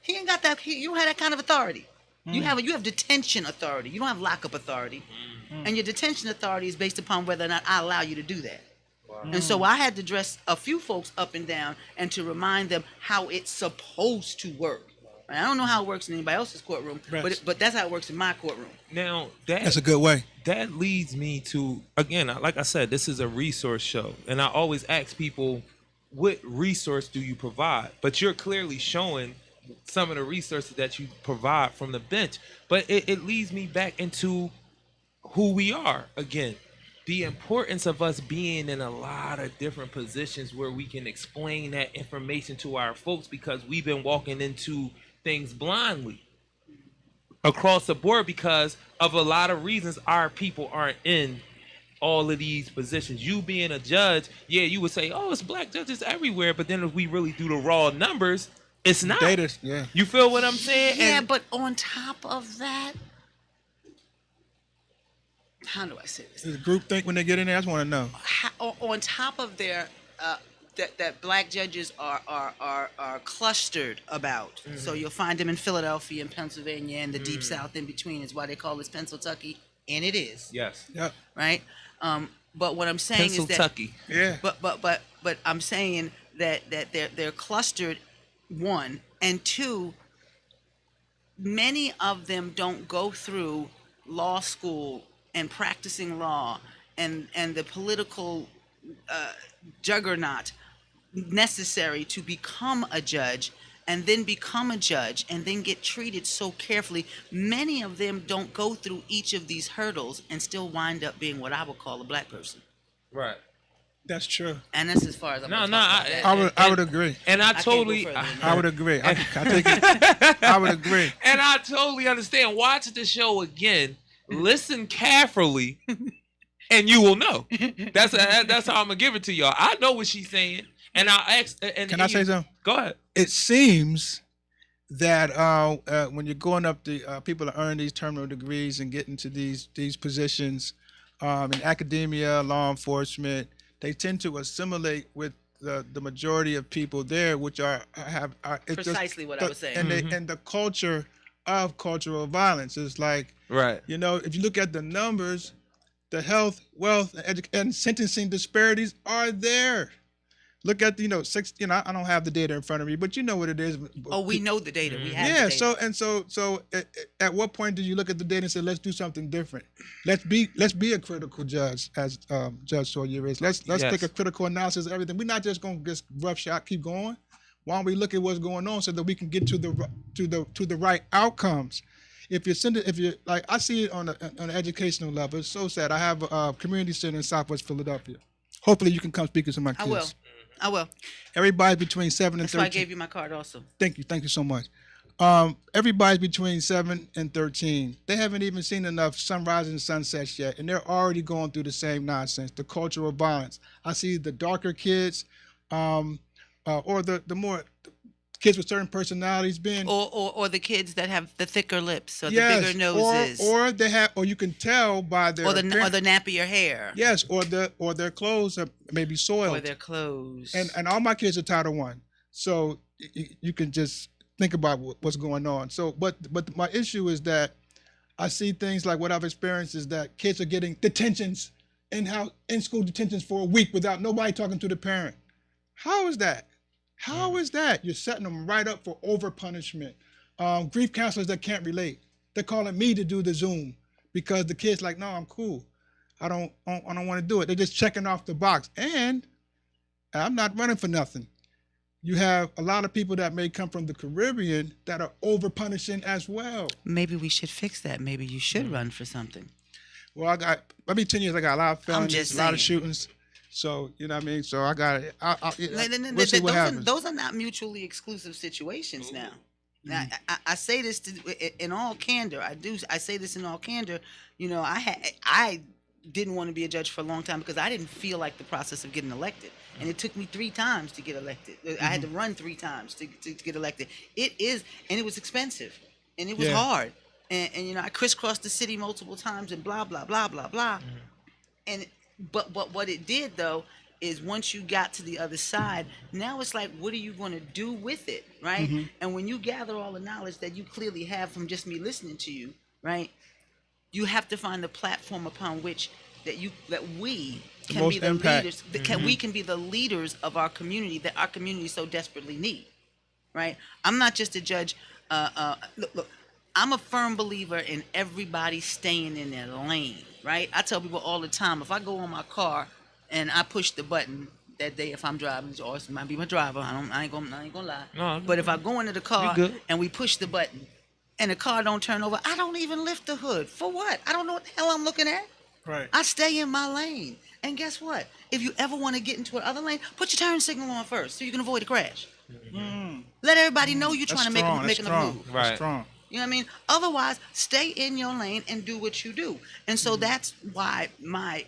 He ain't got that. You don't have that kind of authority. You have detention authority. You don't have lockup authority, and your detention authority is based upon whether or not I allow you to do that. Wow. And so I had to dress a few folks up and down and to remind them how it's supposed to work. I don't know how it works in anybody else's courtroom, but that's how it works in my courtroom. Now, that's a good way. That leads me to, again, like I said, this is a resource show. And I always ask people, what resource do you provide? But you're clearly showing some of the resources that you provide from the bench. But it leads me back into who we are again. The importance of us being in a lot of different positions where we can explain that information to our folks, because we've been walking into things blindly across the board because of a lot of reasons. Our people aren't in all of these positions. You being a judge, you would say, oh, it's black judges everywhere, but then if we really do the raw numbers, it's not. Data, You feel what I'm saying? Yeah, but on top of that, how do I say this? Does the group think when they get in there? I just want to know. On top of their that black judges are clustered about. Mm-hmm. So you'll find them in Philadelphia and Pennsylvania and the Deep South in between is why they call this Pennsyltucky, and it is. Yes. Yep. Right. But what I'm saying is that But I'm saying that they're clustered, one, and two, many of them don't go through law school and practicing law and the political juggernaut necessary to become a judge and then become a judge and then get treated so carefully. Many of them don't go through each of these hurdles and still wind up being what I would call a black person. Right. That's true. And that's as far as I'm going to talk about that. I would agree. And I totally, I would agree. I take it. I would agree. And I totally understand. Watch the show again. Listen carefully, and you will know. That's how I'm gonna give it to y'all. I know what she's saying, and I ask. Can I say something? Go ahead. It seems that when you're going up the people that earn these terminal degrees and get into these positions in academia, law enforcement, they tend to assimilate with the majority of people there, which are precisely what I was saying. And and the culture of cultural violence is like, right. If you look at the numbers, the health, wealth, and sentencing disparities are there. Look at six. I don't have the data in front of me, but you know what it is. Oh, we know the data. We have Yeah. the data. So at what point do you look at the data and say, let's do something different? Let's be a critical judge, as Judge Sawyer is. Let's take a critical analysis of everything. We're not just gonna just rough shot, keep going. Why don't we look at what's going on so that we can get to the right outcomes? If you're like, I see it on an educational level. It's so sad. I have a community center in Southwest Philadelphia. Hopefully you can come speak to some of my kids. I will. Everybody's between 7 and That's 13. why I gave you my card also. Thank you so much. Everybody's between 7 and 13. They haven't even seen enough sunrises and sunsets yet, and they're already going through the same nonsense, the cultural violence. I see the darker kids, or the more kids with certain personalities being, or the kids that have the thicker lips or yes, the bigger noses, or they have, or you can tell by their or the nappier hair. Yes, or their clothes are maybe soiled. Or their clothes. And all my kids are Title I, so you can just think about what's going on. So, but my issue is that I see things like what I've experienced is that kids are getting detentions in school detentions for a week without nobody talking to the parent. How is that? How is that? You're setting them right up for over punishment. Grief counselors that can't relate. They're calling me to do the Zoom because the kid's like, no, I'm cool. I don't want to do it. They're just checking off the box. And I'm not running for nothing. You have a lot of people that may come from the Caribbean that are over punishing as well. Maybe we should fix that. Maybe you should run for something. Well, maybe 10 years, I got a lot of felonies, a lot of saying. shootings. So, you know what I mean? So I got it. We'll see what happens. Those are not mutually exclusive situations now. Now, I say this in all candor. I say this in all candor. You know, I didn't want to be a judge for a long time because I didn't feel like the process of getting elected. And it took me 3 times to get elected. I had to run 3 times to get elected. It was expensive. And it was hard. And you know, I crisscrossed the city multiple times and blah, blah, blah, blah, blah. And But what it did, though, is once you got to the other side, now it's like, what are you going to do with it, right? And when you gather all the knowledge that you clearly have from just me listening to you, right, you have to find the platform upon which that we can be the leaders. We can be the leaders of our community that our community so desperately need, right? I'm not just a judge. Look, I'm a firm believer in everybody staying in their lane. Right? I tell people all the time, if I go on my car and I push the button that day, if I'm driving, it might be my driver. I ain't gonna lie. No, but if I go into the car and we push the button and the car don't turn over, I don't even lift the hood. For what? I don't know what the hell I'm looking at. Right. I stay in my lane. And guess what? If you ever want to get into another lane, put your turn signal on first so you can avoid a crash. Let everybody know you're trying to make a move. Right. That's strong. You know what I mean? Otherwise, stay in your lane and do what you do. And so that's why my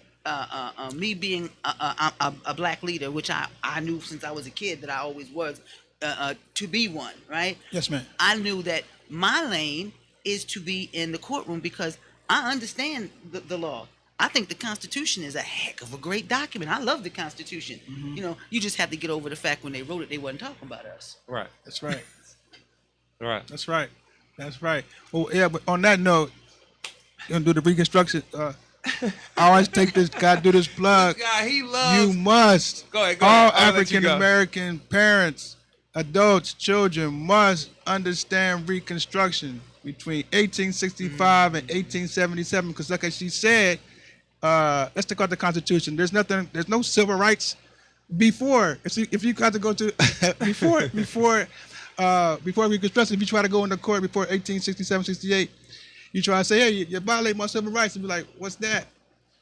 me being a black leader, which I knew since I was a kid that I always was to be one, right? Yes, ma'am. I knew that my lane is to be in the courtroom because I understand the law. I think the Constitution is a heck of a great document. I love the Constitution. You know, you just have to get over the fact when they wrote it, they wasn't talking about us. Right. That's right. Right. That's right. That's right. Well, yeah, but on that note, you're going to do the reconstruction. I always do this plug. This guy, he loves. You must. Go ahead. All African-American parents, adults, children must understand Reconstruction between 1865 and 1877. Because like she said, let's talk about the Constitution. There's no civil rights before. If you got to go to before Reconstruction, if you try to go into court before 1867, 68, you try to say, hey, you violate my civil rights, and be like, what's that?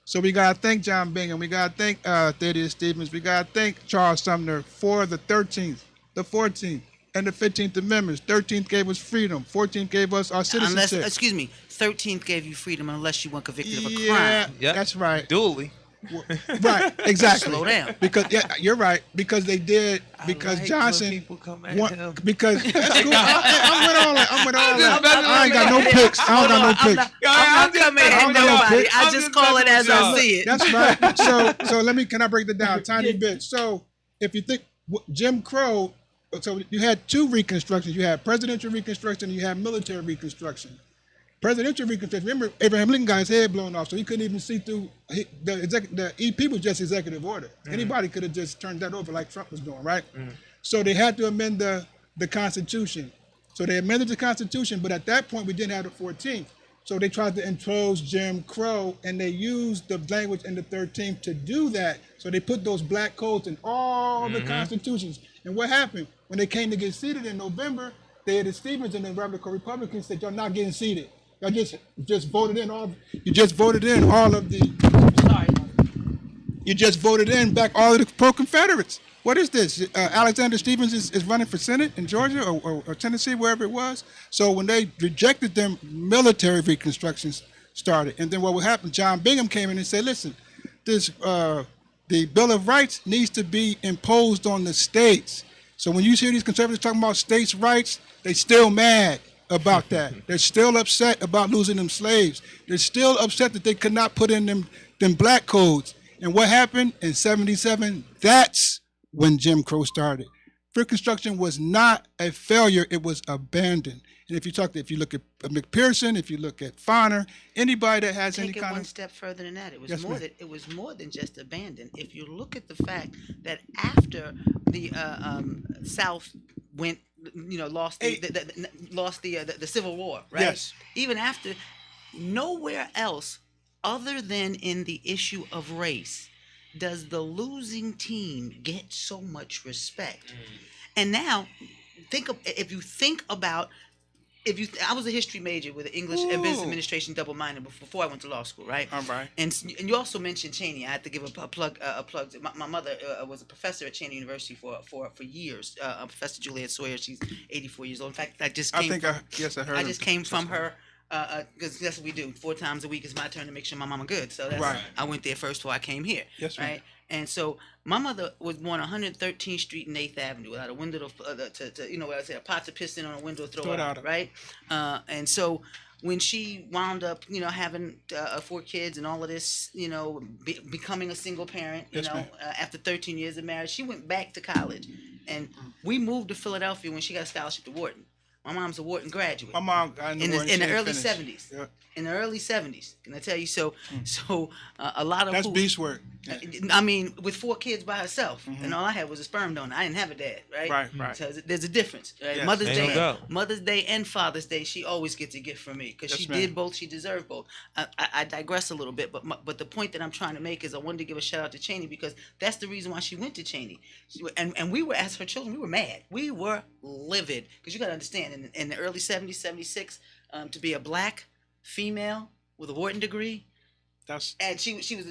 So we got to thank John Bingham. We got to thank Thaddeus Stevens. We got to thank Charles Sumner for the 13th, the 14th, and the 15th Amendments. 13th gave us freedom. 14th gave us our citizenship. 13th gave you freedom unless you weren't convicted of a crime. Yeah, that's right. Duly. Right, exactly. Slow down. Because you're right. Because they did. Because Johnson. Because that's cool. I'm with all that. I ain't got no picks. I don't got no picks. I'm not coming at nobody. I just call it as I see it. That's right. So can I break that down a tiny bit? So if you think Jim Crow, so you had 2 reconstructions. You had presidential reconstruction and you had military reconstruction. presidential Reconstruction. Remember, Abraham Lincoln got his head blown off, so he couldn't even see through the EP was just executive order. Anybody could have just turned that over like Trump was doing, right? So they had to amend the Constitution. So they amended the Constitution, but at that point we didn't have the 14th. So they tried to impose Jim Crow, and they used the language in the 13th to do that. So they put those black codes in all the constitutions. And what happened? When they came to get seated in November, they had the Stevens and the Republicans said, "Y'all not getting seated. Y'all just voted in all. You just voted in all of the. Sorry. You just voted in back all of the pro-Confederates. What is this? Alexander Stevens is running for Senate in Georgia or Tennessee, wherever it was. So when they rejected them, military reconstructions started. And then what would happen? John Bingham came in and said, listen, this the Bill of Rights needs to be imposed on the states. So when you hear these conservatives talking about states' rights, they still mad about that. They're still upset about losing them slaves. They're still upset that they could not put in them black codes. And what happened in 77? That's when Jim Crow started. Reconstruction was not a failure, it was abandoned. And if you look at McPherson, if you look at Fonner, anybody that has any Take it kind one of step further than that. It was Yes, more ma'am. than it was more than just abandoned. If you look at the fact that after the South went, lost the Civil War, right? Yes. Even after, nowhere else, other than in the issue of race, does the losing team get so much respect. And now, I was a history major with an English and business administration double minor before I went to law school, right? All right. And you also mentioned Cheney. I had to give a plug. My mother was a professor at Cheney University for years. Professor Juliet Sawyer. She's 84 years old. In fact, I just came. I heard. I just came from her. Because that's what we do. 4 times a week is my turn to make sure my mama good. So that's, Right. I went there first before I came here. Yes, ma'am. Right. And so my mother was born 113th Street and 8th Avenue without a window to a pot to piston on a window to throw it out. Right. And so when she wound up, having 4 kids and all of this, becoming a single parent, after 13 years of marriage, she went back to college, and we moved to Philadelphia when she got a scholarship to Wharton. My mom's a Wharton graduate. My mom got in the early finished. 70s. Yeah. In the early 70s, can I tell you? So a lot of That's beast work. I mean, with 4 kids by herself, and all I had was a sperm donor. I didn't have a dad, right? Right. So there's a difference. Right? Yes. Mother's Day, and Father's Day, she always gets a gift from me because Yes, she ma'am. did both. She deserved both. I digress a little bit, but the point that I'm trying to make is I wanted to give a shout out to Cheney because that's the reason why she went to Cheney. And we were, as her children, we were mad. We were livid because you got to understand in the early 70s, 76, to be a black female with a Wharton degree. And she was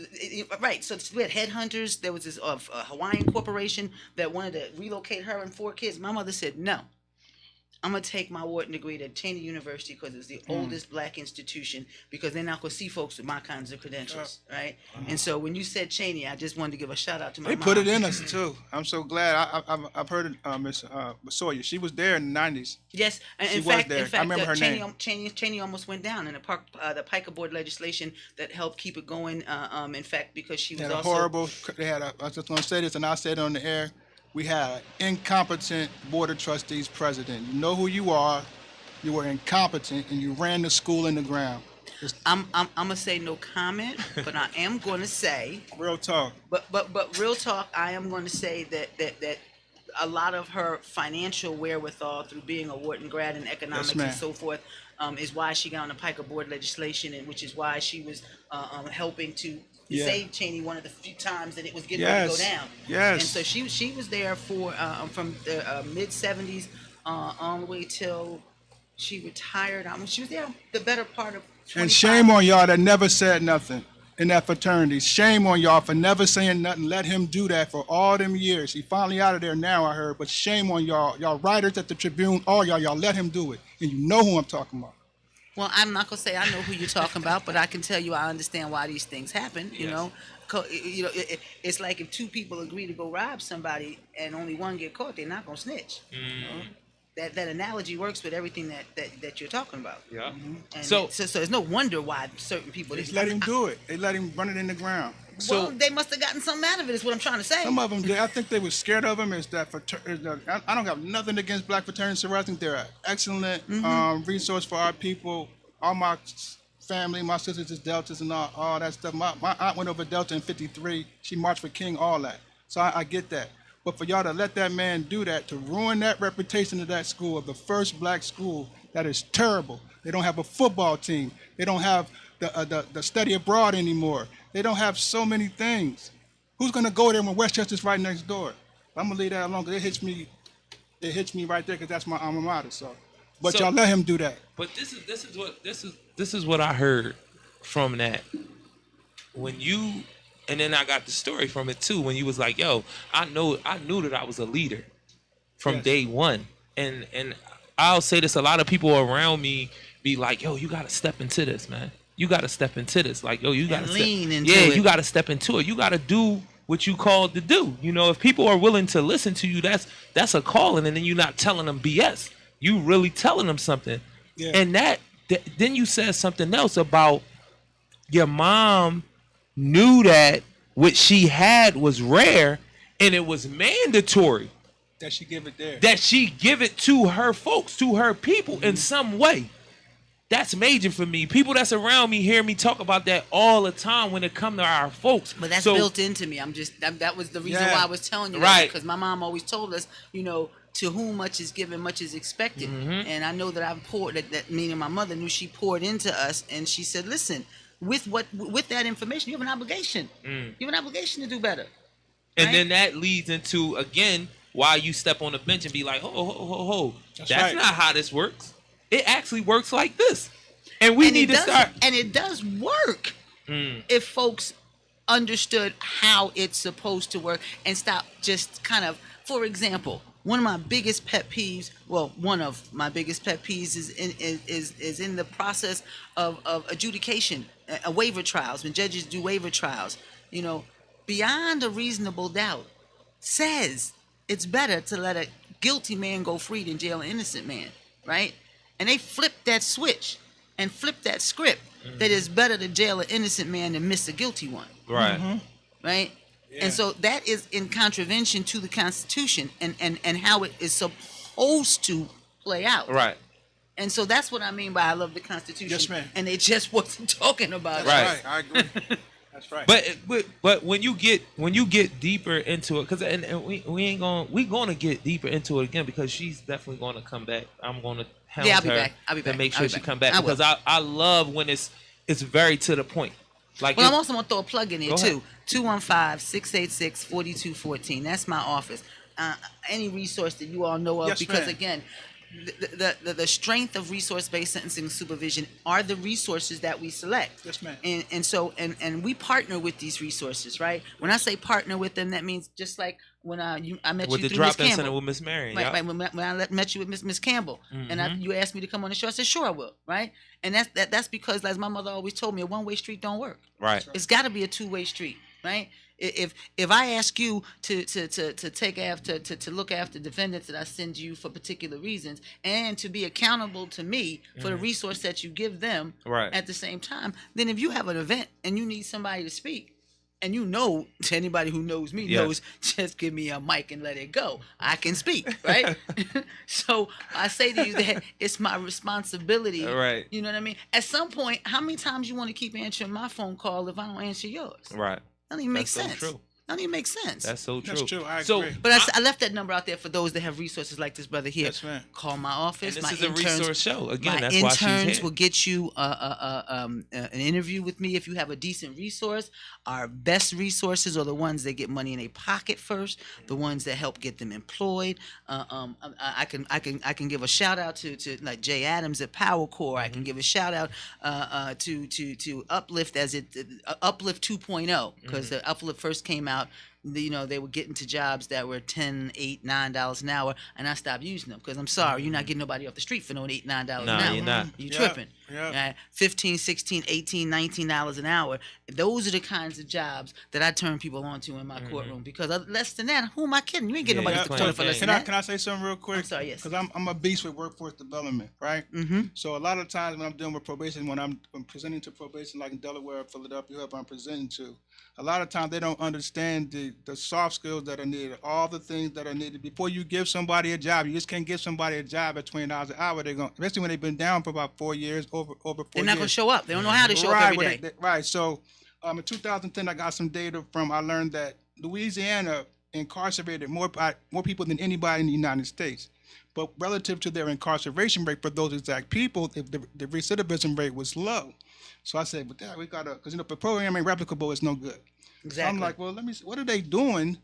right. So we had headhunters. There was this Hawaiian corporation that wanted to relocate her and 4 kids. My mother said, no, I'm going to take my Wharton degree to Cheney University because it's the oldest black institution, because they're not going to see folks with my kinds of credentials, right? And so when you said Cheney, I just wanted to give a shout out to my mom. They put it in us too. I'm so glad. I've heard it, Miss Sawyer. She was there in the 90s. Yes, and She in was fact, there. I remember her name. Cheney almost went down in the PICA board legislation that helped keep it going. In fact, because she was also I was just going to say this, and I'll say it on the air. We had an incompetent board of trustees president. You know who you are. You were incompetent, and you ran the school in the ground. I'm gonna say no comment, but I am going to say Real talk. But real talk, I am going to say that a lot of her financial wherewithal through being a Wharton grad in economics and so forth is why she got on the PICA board legislation, and which is why she was helping to save Cheney one of the few times that it was getting ready to go down. Yes. And so she was there for from the mid 70s all the way till she retired. She was there the better part of 25. And shame on y'all that never said nothing in that fraternity. Shame on y'all for never saying nothing. Let him do that for all them years. He finally out of there now, I heard. But shame on y'all. Y'all writers at the Tribune, all y'all let him do it. And you know who I'm talking about. Well, I'm not gonna say I know who you're talking about, but I can tell you I understand why these things happen. You know, it's like if 2 people agree to go rob somebody and only one get caught, they're not gonna snitch. That analogy works with everything that you're talking about. Yeah. And So there's no wonder why certain people Just let him do it. They let him run it in the ground. Well, they must have gotten something out of it. Is what I'm trying to say. Some of them did. I think they were scared of him. I don't have nothing against black fraternity sororities. I think they're an excellent resource for our people. all my family, my sisters is Deltas and all that stuff. My aunt went over Delta in '53. She marched for King, all that. So I get that. But for y'all to let that man do that, to ruin that reputation of that school, of the first black school, that is terrible. They don't have a football team. They don't have the study abroad anymore. They don't have so many things. Who's gonna go there when Westchester's right next door? I'm gonna leave that alone because it hits me right there because that's my alma mater. But y'all let him do that. But this is what I heard from that. When you, and then I got the story from it too. When you was like, "Yo, I knew that I was a leader from day one," and I'll say this: a lot of people around me be like, "Yo, you gotta step into this, man. You gotta step into this. Like, yo, you gotta lean into it. You gotta step into it. You gotta do what you called to do. You know, if people are willing to listen to you, that's a calling, and then you're not telling them BS. You really telling them something." Yeah. And then you said something else about your mom knew that what she had was rare, and it was mandatory that she give it there. That she give it to her folks, to her people in some way. That's major for me. People that's around me hear me talk about that all the time when it come to our folks. But that's built into me. That was the reason why I was telling you that, because my mom always told us, you know, to whom much is given, much is expected. Mm-hmm. And I know that I've poured, that meaning my mother knew, she poured into us, and she said, listen, with that information, you have an obligation. You have an obligation to do better. And then that leads into, again, why you step on the bench and be like, ho. That's not how this works. It actually works like this. And we need to start. And it does work if folks understood how it's supposed to work and stop just kind of, for example, one of my biggest pet peeves is in the process of adjudication, waiver trials, when judges do waiver trials, you know, beyond a reasonable doubt says it's better to let a guilty man go free than jail an innocent man, right? And they flip that switch and flip that script that it's better to jail an innocent man than miss a guilty one. Right. Mm-hmm. Right? Yeah. And so that is in contravention to the Constitution and how it is supposed to play out. Right. And so that's what I mean by I love the Constitution. Yes, ma'am. And they just wasn't talking about it. Right. I agree. That's right. But when you get deeper into it, because we gonna get deeper into it again, because she's definitely gonna come back. I'm gonna hound I'll be her back. I'll be back. to make sure she come back, I because I love when it's very to the point. Like, well, I'm also gonna throw a plug in there too. 215-686-4214. That's my office. Any resource that you all know of, yes, because ma'am. Again, the strength of resource-based sentencing supervision are the resources that we select. Yes, ma'am. And we partner with these resources, right? When I say partner with them, that means just like when I met with you the through Miss drop-in Campbell. center with Miss Marion. Right. When I met you with Miss Campbell, and you asked me to come on the show, I said sure I will, right? And that's because, as my mother always told me, a one-way street don't work. Right. It's got to be a two-way street, right? If I ask you to take after to look after defendants that I send you for particular reasons, and to be accountable to me for the resource that you give them, right, at the same time, then if you have an event and you need somebody to speak, and you know, to anybody who knows me knows, just give me a mic and let it go. I can speak, right? So I say to you that it's my responsibility. Right. You know what I mean? At some point, how many times you want to keep answering my phone call if I don't answer yours? Right. That doesn't even make That's sense. So true. That doesn't even make sense. That's so true. That's true. I agree. But I left that number out there for those that have resources like this brother here. That's right. Call my office. And this my is a resource show. Again, my that's why she's interns here. will get you an interview with me if you have a decent resource. Our best resources are the ones that get money in their pocket first, the ones that help get them employed. I can give a shout out to like Jay Adams at Power Core. I can give a shout out to Uplift Uplift 2.0, because the Uplift first came out. They were getting to jobs that were $10, $8, $9 an hour, and I stopped using them because I'm sorry, you're not getting nobody off the street for no $8, $9 an hour. You're not. You tripping. Yeah. $15, $16, $18, $19 an hour. Those are the kinds of jobs that I turn people onto in my courtroom, because less than that, who am I kidding? You ain't getting nobody off the street for less than that. Can I say something real quick? I'm sorry, yes. Because I'm a beast with workforce development, right? Mm-hmm. So a lot of times when I'm dealing with probation, when I'm presenting to probation, like in Delaware or Philadelphia, whoever I'm presenting to, a lot of times they don't understand the the soft skills that are needed, all the things that are needed before you give somebody a job. You just can't give somebody a job at $20 an hour. They're going, especially when they've been down for about 4 years, over 4 years. They're not going to show up. They don't know how to show up every day. Right. So in 2010, I got some data from. I learned that Louisiana incarcerated more people than anybody in the United States. But relative to their incarceration rate for those exact people, the recidivism rate was low. So I said, but we got to, because the program ain't replicable, it's no good. Exactly. So I'm like, well, let me see, what are they doing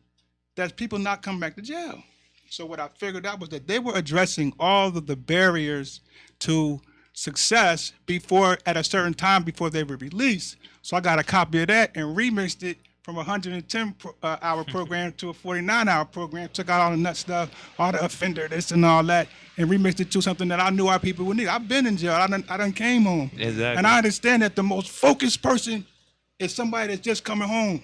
that people not come back to jail? So what I figured out was that they were addressing all of the barriers to success before, at a certain time before they were released. So I got a copy of that and remixed it from a 110-hour program to a 49-hour program, took out all the nut stuff, all the offender this and all that, and remixed it to something that I knew our people would need. I've been in jail. I done came home. Exactly. And I understand that the most focused person is somebody that's just coming home.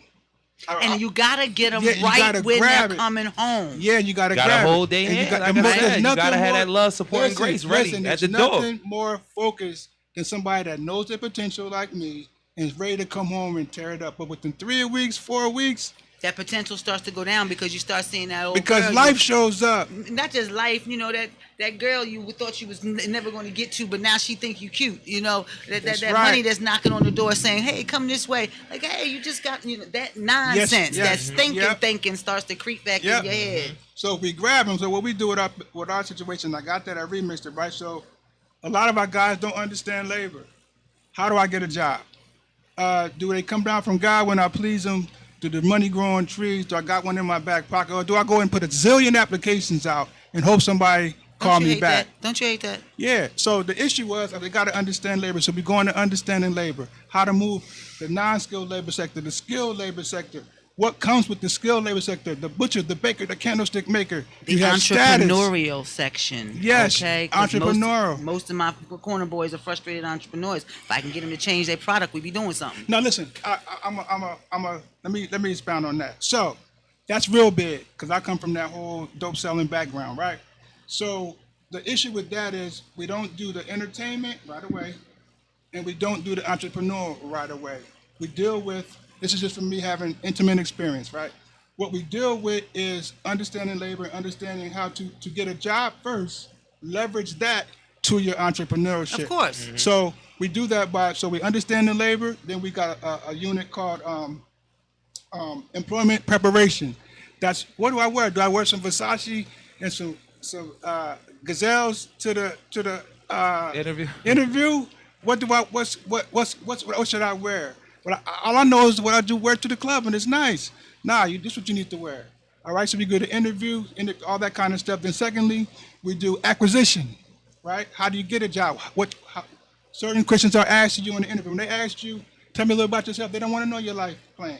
And you got to get them right when they're coming home. Yeah, you got to grab it. Got to hold their hand. Like I said, you got to have that love, support, and grace ready at the door. There's nothing more focused than somebody that knows their potential like me and is ready to come home and tear it up. But within 3 weeks, 4 weeks, that potential starts to go down because you start seeing that old because girl, life shows up. Not just life, that girl you thought you was never going to get to, but now she think you cute. That right. Money that's knocking on the door saying, "Hey, come this way." Like, hey, you just got that nonsense. Yes. That thinking starts to creep back in your head. So we grab them. So what we do with our situation, I got that, I remixed it, right? So a lot of our guys don't understand labor. How do I get a job? Do they come down from God when I please them? Do the money grow on trees? Do I got one in my back pocket? Or do I go and put a zillion applications out and hope somebody call me back? Don't you hate that? Yeah. So the issue was they got to understand labor. So we're going to understanding labor, how to move the non-skilled labor sector, the skilled labor sector. What comes with the skilled labor sector? The butcher, the baker, the candlestick maker. The entrepreneurial section. Yes, okay? Entrepreneurial. Most of my corner boys are frustrated entrepreneurs. If I can get them to change their product, we be doing something. Now listen, let me expound on that. So that's real big because I come from that whole dope selling background, right? So the issue with that is we don't do the entertainment right away, and we don't do the entrepreneurial right away. We deal with. This is just from me having intimate experience, right? What we deal with is understanding labor, understanding how to get a job first, leverage that to your entrepreneurship. Of course. Mm-hmm. So we do that so we understand the labor, then we got a unit called employment preparation. That's, what do I wear? Do I wear some Versace and some gazelles to the interview? What should I wear? All I know is what I do wear to the club, and it's nice. Nah, this is what you need to wear. All right, so we go to interview, and all that kind of stuff. Then secondly, we do acquisition, right? How do you get a job? Certain questions are asked you in the interview. When they ask you, tell me a little about yourself, they don't want to know your life plan.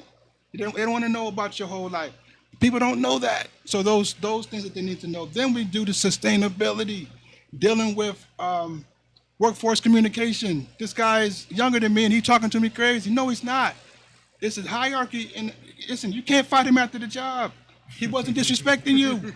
They don't want to know about your whole life. People don't know that. So those things that they need to know. Then we do the sustainability, dealing with workforce communication. This guy is younger than me and he's talking to me crazy. No, he's not. It's a hierarchy, and listen, you can't fight him after the job. He wasn't disrespecting you.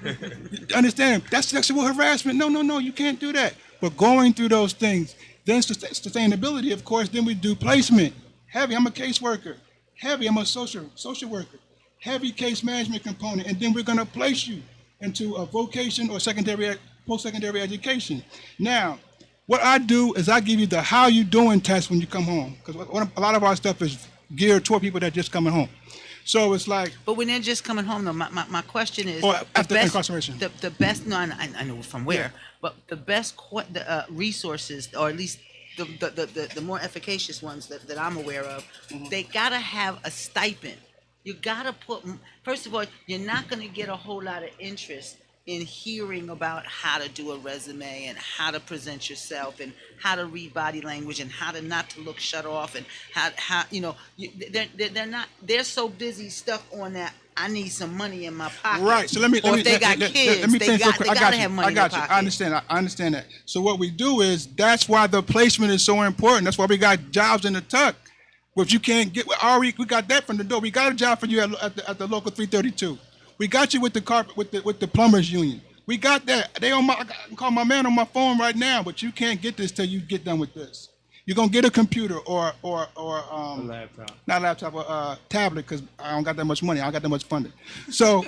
Understand? That's sexual harassment. No, you can't do that. But going through those things, then sustainability, of course, then we do placement. Heavy, I'm a caseworker. Heavy, I'm a social worker. Heavy case management component, and then we're gonna place you into a vocation or post-secondary education. Now, what I do is I give you the how you doing test when you come home, because a lot of our stuff is geared toward people that are just coming home. So it's like. But when they're just coming home, though, my question is. Or after incarceration. The best. No, I know from where, but the best resources, or at least the more efficacious ones that I'm aware of, mm-hmm. They gotta have a stipend. You gotta put. First of all, you're not gonna get a whole lot of interest in hearing about how to do a resume and how to present yourself and how to read body language and how to not to look shut off and how they're so busy stuck on that. I need some money in my pocket. Right. So let me they got kids. They gotta have money in their pocket. I understand that. So what we do is that's why the placement is so important. That's why we got jobs in the tuck. Which you can't get. We got that from the door. We got a job for you at the local 332. We got you with the carpet with the plumbers union. We got that. I can call my man on my phone right now, but you can't get this till you get done with this. You're gonna get a computer or A laptop. not a laptop, a tablet, because I don't got that much money. I don't got that much funding. So,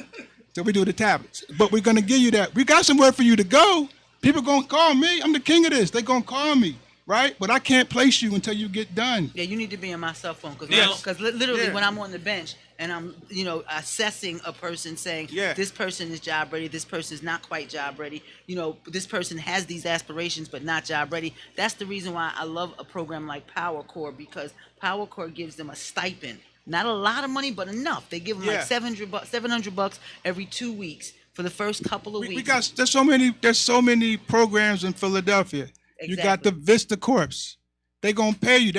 so we do the tablets. But we're gonna give you that. We got somewhere for you to go. People gonna call me. I'm the king of this. They gonna call me, right? But I can't place you until you get done. Yeah, you need to be on my cell phone because Yes. literally Yeah. when I'm on the bench and I'm assessing a person, saying Yeah. this person is job ready, this person is not quite job ready. This person has these aspirations but not job ready. That's the reason why I love a program like Power Corps, because Power Corps gives them a stipend. Not a lot of money, but enough. They give them Yeah. like $700 every 2 weeks for the first couple of weeks. We got there's so many programs in Philadelphia. You got the Vista Corps. They gonna pay you.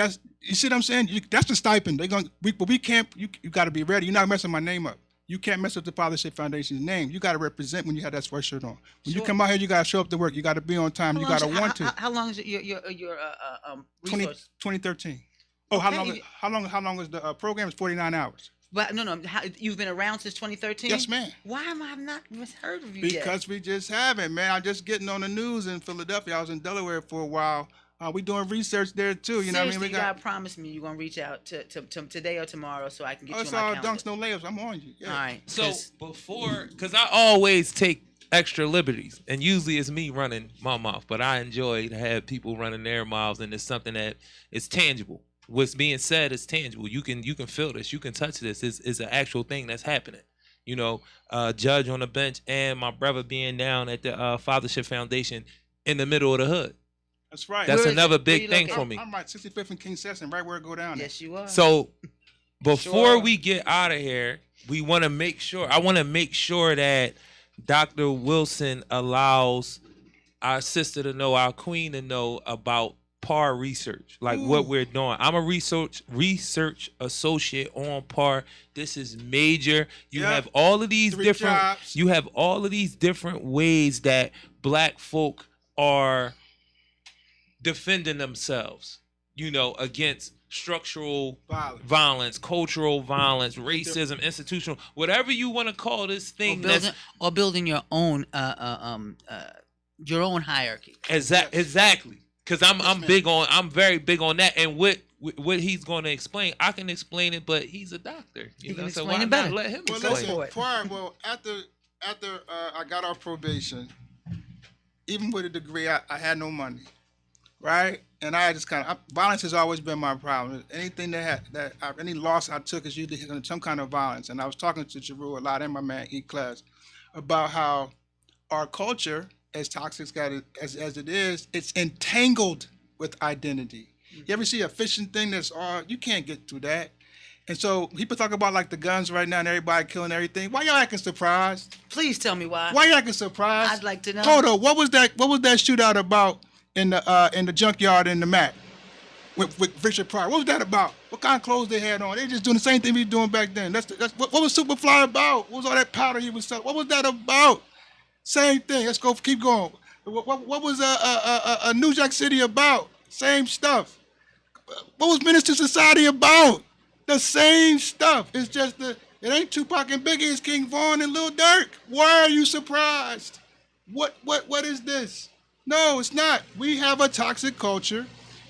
You see what I'm saying? That's the stipend. But we can't. You got to be ready. You're not messing my name up. You can't mess up the Fathership Foundation's name. You got to represent when you have that sweatshirt on. When you come out here, you got to show up to work. You got to be on time. You got to want to. How long is your 2013. Oh, Okay. how long is the program? It's 49 hours. But no. You've been around since 2013? Yes, ma'am. Why am I not heard of you yet? Because we just haven't, man. I'm just getting on the news in Philadelphia. I was in Delaware for a while. We doing research there too. You know what I mean? Seriously, you gotta promise me you're gonna reach out to today or tomorrow so I can get you on it's my all calendar. dunks, no layups. I'm on you. Yeah. All right. So because I always take extra liberties, and usually it's me running my mouth, but I enjoy to have people running their mouths, and it's something that is tangible. What's being said is tangible. You can feel this. You can touch this. It's an actual thing that's happening. Judge on the bench and my brother being down at the Fathership Foundation in the middle of the hood. That's right. That's Where is another it? Where big you thing located? for me. I'm right, 65th and King Sesson, right where it go down. Yes, you are. So before Sure. we get out of here, I want to make sure that Dr. Wilson allows our sister to know, our queen to know about PAR research, like what we're doing. I'm a research associate on PAR. This is major. You have all of these 3 different jobs. you have all of these different ways that black folk are defending themselves, against structural violence, cultural violence, racism, institutional, whatever you want to call this thing. Or building your own hierarchy. Exactly. Because I'm very big on that, and what he's going to explain, I can explain it, but he's a doctor, He can so explain why it better. not let him Well, explain listen, after I got off probation, even with a degree, I had no money, right? And I just violence has always been my problem. Anything any loss I took is usually some kind of violence. And I was talking to Jarue a lot in my man E class about how our culture, as toxic as it is, it's entangled with identity. You ever see a fishing thing you can't get through that. And so people talk about like the guns right now and everybody killing everything. Why y'all acting surprised? Please tell me why. Why y'all acting surprised? I'd like to know. Hold on, what was that shootout about in the junkyard in the Mac with Richard Pryor? What was that about? What kind of clothes they had on? They just doing the same thing we were doing back then. What was Superfly about? What was all that powder he was selling? What was that about? Same thing. Let's keep going. What was a New Jack City about? Same stuff. What was Minister Society about? The same stuff. It's just it ain't Tupac and Biggie. It's King Von and Lil Durk. Why are you surprised? What is this? No, it's not. We have a toxic culture,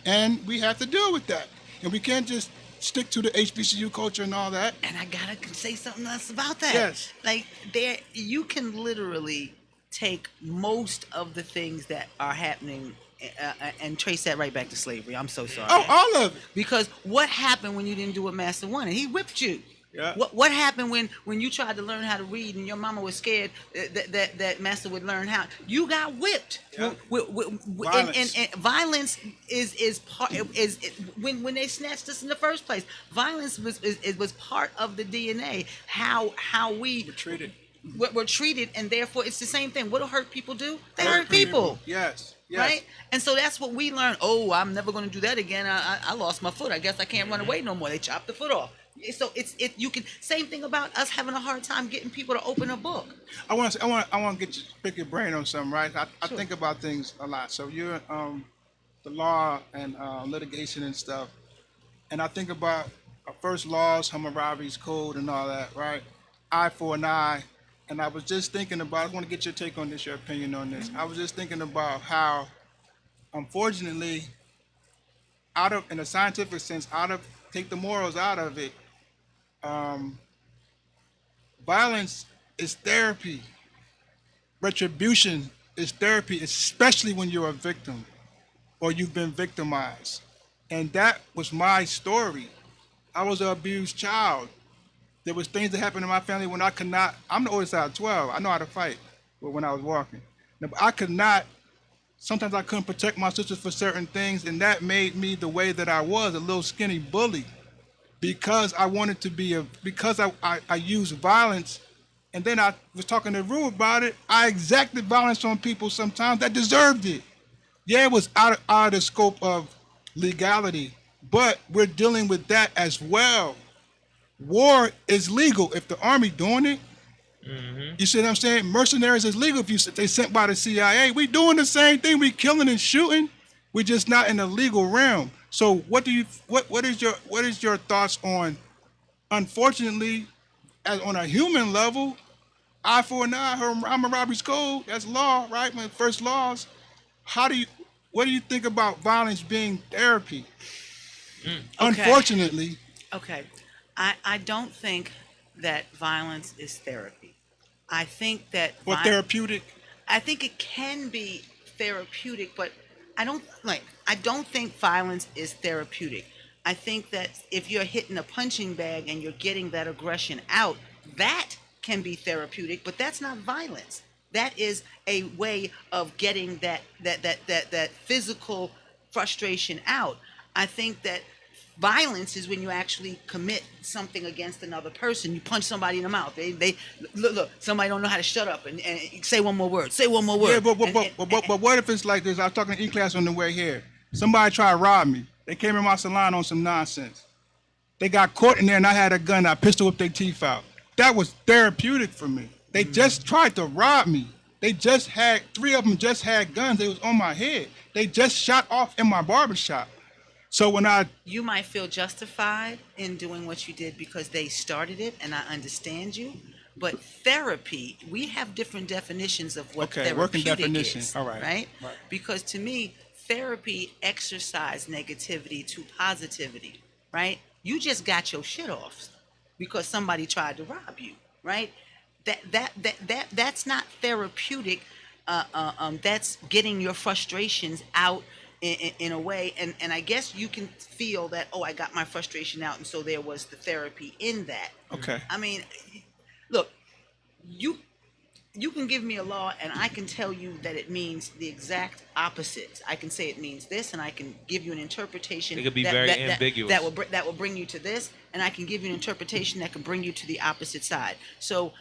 and we have to deal with that. And we can't just stick to the HBCU culture and all that. And I gotta say something else about that. Yes. Like you can literally take most of the things that are happening and trace that right back to slavery. I'm so sorry. Oh, all of it. Because what happened when you didn't do what Master wanted? He whipped you. Yeah. What happened when you tried to learn how to read and your mama was scared that Master would learn how? You got whipped. Yeah. Violence. And violence is part when they snatched us in the first place. Violence was part of the DNA. How we Treated. We're treated, and therefore it's the same thing. What do hurt people do? They hurt people. Yes. Right? And so that's what we learned. Oh, I'm never going to do that again. I lost my foot. I guess I can't run away no more. They chopped the foot off. So you can same thing about us having a hard time getting people to open a book. I want to pick your brain on something, right? I think about things a lot. So you're the law and litigation and stuff, and I think about our first laws, Hammurabi's code, and all that, right? Eye for an eye. And I was just thinking about, I want to get your take on this, your opinion on this. I was just thinking about how, unfortunately, in a scientific sense, take the morals out of it. Um, Violence is therapy. Retribution is therapy, especially when you're a victim or you've been victimized. And that was my story. I was an abused child. There was things that happened in my family when I could not. I'm the oldest out of 12. I know how to fight, but when I was walking, now, I could not. Sometimes I couldn't protect my sisters for certain things, and that made me the way that I was, a little skinny bully, because I wanted to be because I used violence. And then I was talking to Rue about it. I exacted violence on people sometimes that deserved it. Yeah, it was out of the scope of legality, but we're dealing with that as well. War is legal if the army doing it. You see what I'm saying? Mercenaries is legal if they sent by the CIA. We doing the same thing. We killing and shooting. We just not in the legal realm. So what is your thoughts on? Unfortunately, on a human level, eye for an eye, I'm a robbery's code. That's law, right? My first laws. What do you think about violence being therapy? Okay. Unfortunately. Okay. I don't think that violence is therapy. I think that Therapeutic. I think it can be therapeutic, but I don't think violence is therapeutic. I think that if you're hitting a punching bag and you're getting that aggression out, that can be therapeutic, but that's not violence. That is a way of getting that physical frustration out. I think that violence is when you actually commit something against another person. You punch somebody in the mouth. They look. Somebody don't know how to shut up and say one more word. Say one more word. Yeah, but what if it's like this? I was talking to E-Class on the way here. Somebody tried to rob me. They came in my salon on some nonsense. They got caught in there, and I had a gun. I pistol whipped their teeth out. That was therapeutic for me. They just tried to rob me. Three of them just had guns. They was on my head. They just shot off in my barbershop. So you might feel justified in doing what you did because they started it, and I understand you. But therapy, we have different definitions of what therapeutic working definition. is. All right. Right? Because to me, therapy exercise negativity to positivity. Right? You just got your shit off because somebody tried to rob you. Right? That's not therapeutic. That's getting your frustrations out in a way, and I guess you can feel that, I got my frustration out, and so there was the therapy in that. Okay. I mean, look, you can give me a law, and I can tell you that it means the exact opposite. I can say it means this, and I can give you an interpretation. It could be very ambiguous. That will bring you to this, and I can give you an interpretation that can bring you to the opposite side. So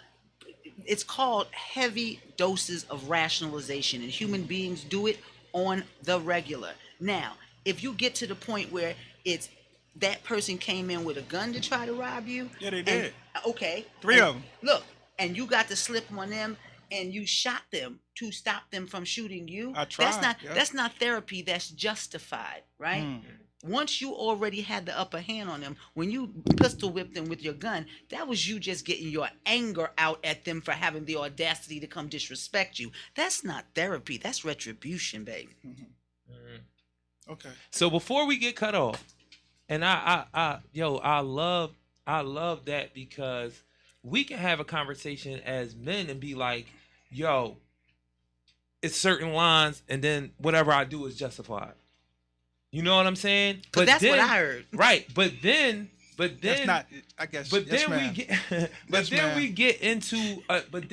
it's called heavy doses of rationalization, and human beings do it on the regular. Now, if you get to the point where it's that person came in with a gun to try to rob you. Yeah, they did. Okay. Three of them. Look, and you got the slip on them and you shot them to stop them from shooting you. I tried. That's not therapy, that's justified, right? Once you already had the upper hand on them, when you pistol whipped them with your gun, that was you just getting your anger out at them for having the audacity to come disrespect you. That's not therapy. That's retribution, baby. Okay. So before we get cut off, and I love that because we can have a conversation as men and be like, yo, it's certain lines, and then whatever I do is justified. You know what I'm saying? But that's what I heard. Right. But then that's not, I guess. But yes, then ma'am. we get into a like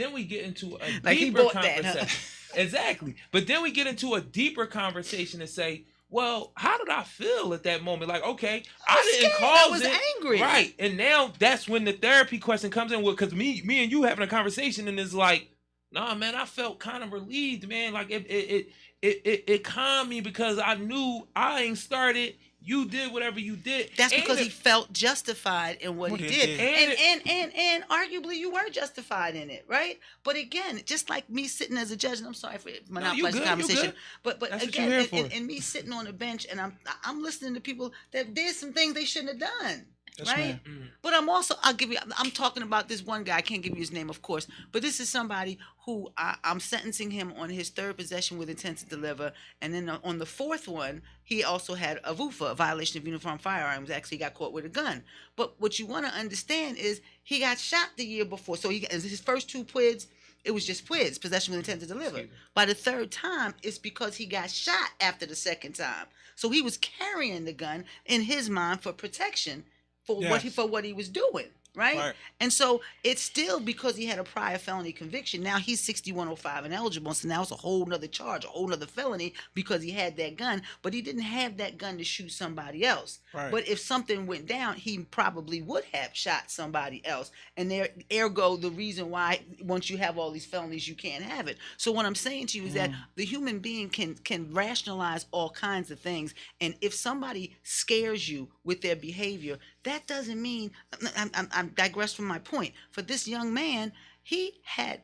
deeper conversation. That, huh? Exactly. But then we get into a deeper conversation and say, well, how did I feel at that moment? Like, okay, I didn't cause I was it. angry. Right. And now that's when the therapy question comes in, because me and you having a conversation, and it's like, nah, man, I felt kind of relieved, man. Like it calmed me because I knew I ain't started. You did whatever you did. That's because he felt justified in what he did. And and arguably you were justified in it, right? But again, just like me sitting as a judge, and I'm sorry for monopolizing the conversation, but that's again, and me sitting on a bench and I'm listening to people that did some things they shouldn't have done. Yes, right? ma'am. But I'm talking about this one guy. I can't give you his name, of course, but this is somebody who I'm sentencing him on his third possession with intent to deliver, and then on the fourth one, he also had a VUFA, a violation of uniform firearms. Actually, got caught with a gun. But what you want to understand is he got shot the year before, so his first two PIDs. It was just PIDs, possession with intent to deliver. By the third time, it's because he got shot after the second time. So he was carrying the gun in his mind for protection for what he was doing, right? And so it's still because he had a prior felony conviction. Now he's 6105 and eligible, so now it's a whole nother charge, a whole nother felony because he had that gun, but he didn't have that gun to shoot somebody else. But if something went down, he probably would have shot somebody else. And ergo, the reason why once you have all these felonies, you can't have it. So what I'm saying to you is that the human being can rationalize all kinds of things. And if somebody scares you with their behavior, that doesn't mean, I'm digress from my point. For this young man, he had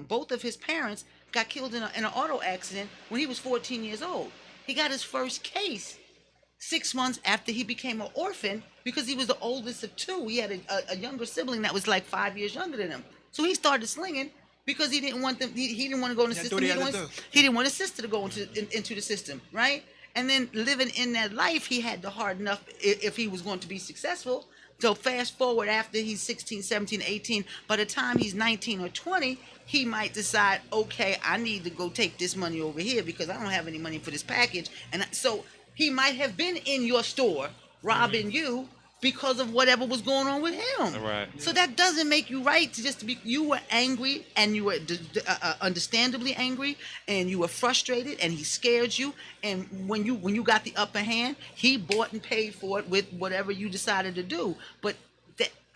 both of his parents got killed in an auto accident when he was 14 years old. He got his first case 6 months after he became an orphan because he was the oldest of two. He had a younger sibling that was like 5 years younger than him. So he started slinging because he didn't want them. He didn't want to go in the system. He didn't want his sister to go into the system, right? And then living in that life, he had to harden up if he was going to be successful. So fast forward after he's 16, 17, 18, by the time he's 19 or 20, he might decide, okay, I need to go take this money over here because I don't have any money for this package. And so he might have been in your store robbing you because of whatever was going on with him. Right. So that doesn't make you right to just to be. You were angry, and you were understandably angry, and you were frustrated, and he scared you. And when you got the upper hand, he bought and paid for it with whatever you decided to do. But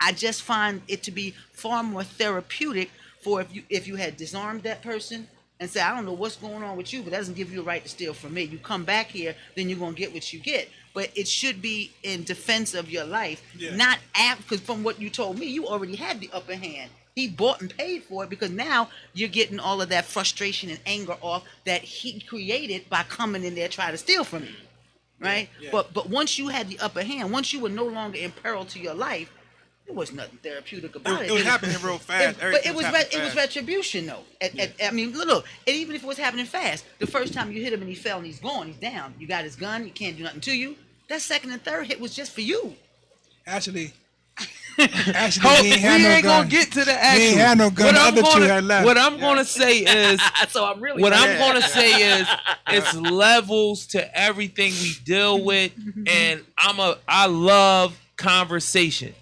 I just find it to be far more therapeutic for if you had disarmed that person and say, I don't know what's going on with you, but that doesn't give you a right to steal from me. You come back here, then you're going to get what you get. But it should be in defense of your life, not because from what you told me, you already had the upper hand. He bought and paid for it because now you're getting all of that frustration and anger off that he created by coming in there trying to steal from you, right? But once you had the upper hand, once you were no longer in peril to your life, there was nothing therapeutic about it. It was happening real fast. But it was retribution, though. I mean, look, and even if it was happening fast, the first time you hit him and he fell and he's gone, he's down. You got his gun, he can't do nothing to you. That second and third hit was just for you. Actually, we ain't gonna get to the action. He ain't had no gun. The other two had left. What I'm gonna say is, I'm gonna say is, it's levels to everything we deal with, and I love conversation,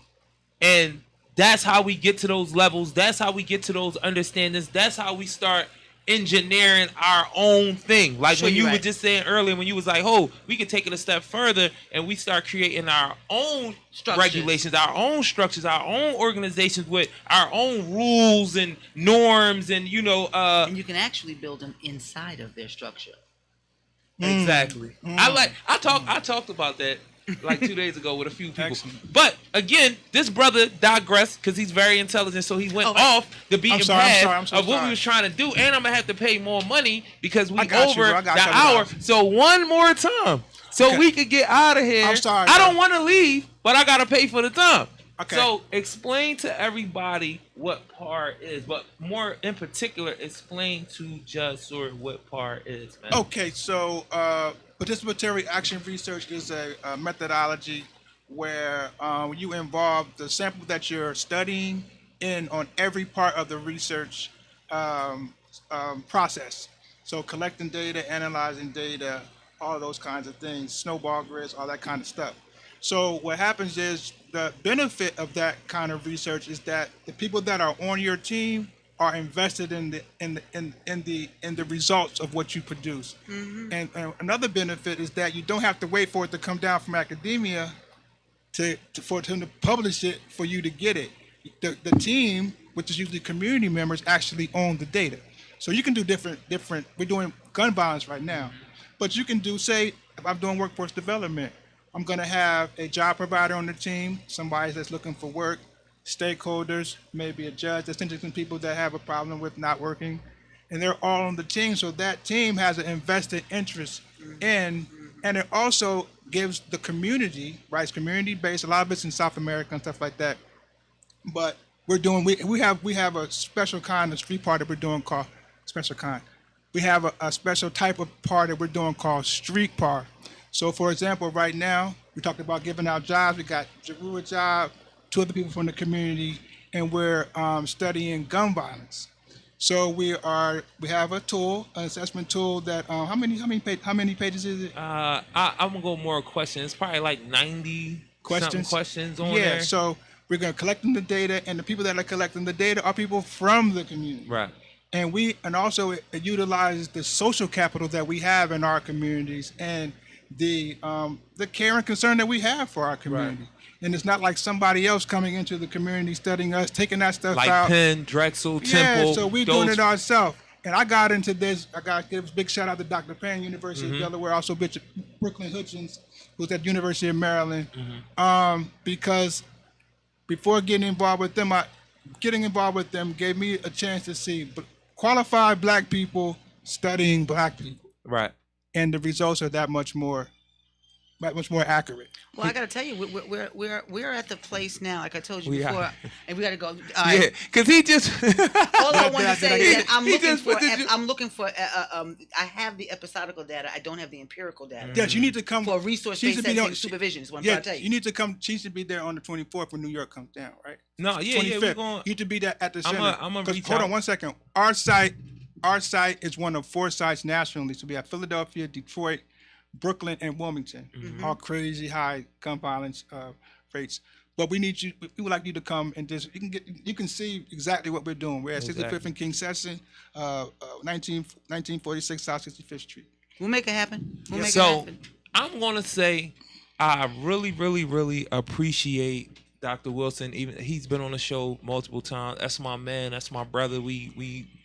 and that's how we get to those levels. That's how we get to those understandings. That's how we start engineering our own thing. Like when you were just saying earlier, when you was like, oh, we can take it a step further and we start creating our own regulations, our own structures, our own organizations with our own rules and norms, and and you can actually build them inside of their structure. Exactly. I talked about that like 2 days ago with a few people. Excellent. But again, this brother digressed because he's very intelligent, so he went off the beaten path of what we was trying to do, and I'm gonna have to pay more money because we over the hour. So one more time, so we could get out of here. I'm sorry. I don't want to leave, but I gotta pay for the time. Okay. So explain to everybody what PAR is, but more in particular, explain to Judge Sawyer what PAR is, man. Okay, so participatory action research is a methodology where you involve the sample that you're studying in on every part of the research process. So collecting data, analyzing data, all those kinds of things, snowball grids, all that kind of stuff. So what happens is the benefit of that kind of research is that the people that are on your team are invested in the results of what you produce. Mm-hmm. And another benefit is that you don't have to wait for it to come down from academia for them to publish it for you to get it. The team, which is usually community members, actually own the data. So you can do different. We're doing gun violence right now, but you can do, say, if I'm doing workforce development, I'm going to have a job provider on the team, somebody that's looking for work, stakeholders, maybe a judge, there's interesting people that have a problem with not working, and they're all on the team. So that team has an invested interest in, and it also gives the community, right? It's community based. A lot of it's in South America and stuff like that. But we have a special kind of street party we're doing called special kind. We have a special type of party we're doing called street party. So, for example, right now we talked about giving out jobs. We got Jarue a job, 2 other people from the community, and we're studying gun violence. So we have a tool, an assessment tool that how many pages is it? I'm gonna go more questions. It's probably like 90 questions on there. Yeah. So we're gonna collecting the data, and the people that are collecting the data are people from the community. Right. And also it utilizes the social capital that we have in our communities and the care and concern that we have for our community. Right. And it's not like somebody else coming into the community studying us, taking that stuff like out. Like Penn, Drexel, Temple. Yeah, so we're doing it ourselves. And I got into this. I got to give a big shout out to Dr. Penn, University of Delaware, also Bishop Brooklyn Hutchins, who's at the University of Maryland. Because before getting involved with them gave me a chance to see qualified black people studying black people. Right. And the results are that much more accurate. Well, I got to tell you, we're at the place now, like I told you before, and we got to go. Yeah, because he just. All I want to say is that I'm looking for. I have the episodical data. I don't have the empirical data. Yes, you need to come for resource-based supervision. Is what I'm trying to tell you. You need to come. She should be there on the 24th when New York comes down, right? No, yeah, we're going. You need to be there at the center. I'm gonna reach hold out. on one second. Our site is one of 4 sites nationally. So we have Philadelphia, Detroit, Brooklyn, and Wilmington. All crazy high gun violence rates. But we need you. We would like you to come and just you can see exactly what we're doing. We're at 65th and King Session, 1946 South 65th Street. We'll make it happen. So I'm gonna say I really, really, really appreciate Dr. Wilson. Even he's been on the show multiple times. That's my man. That's my brother.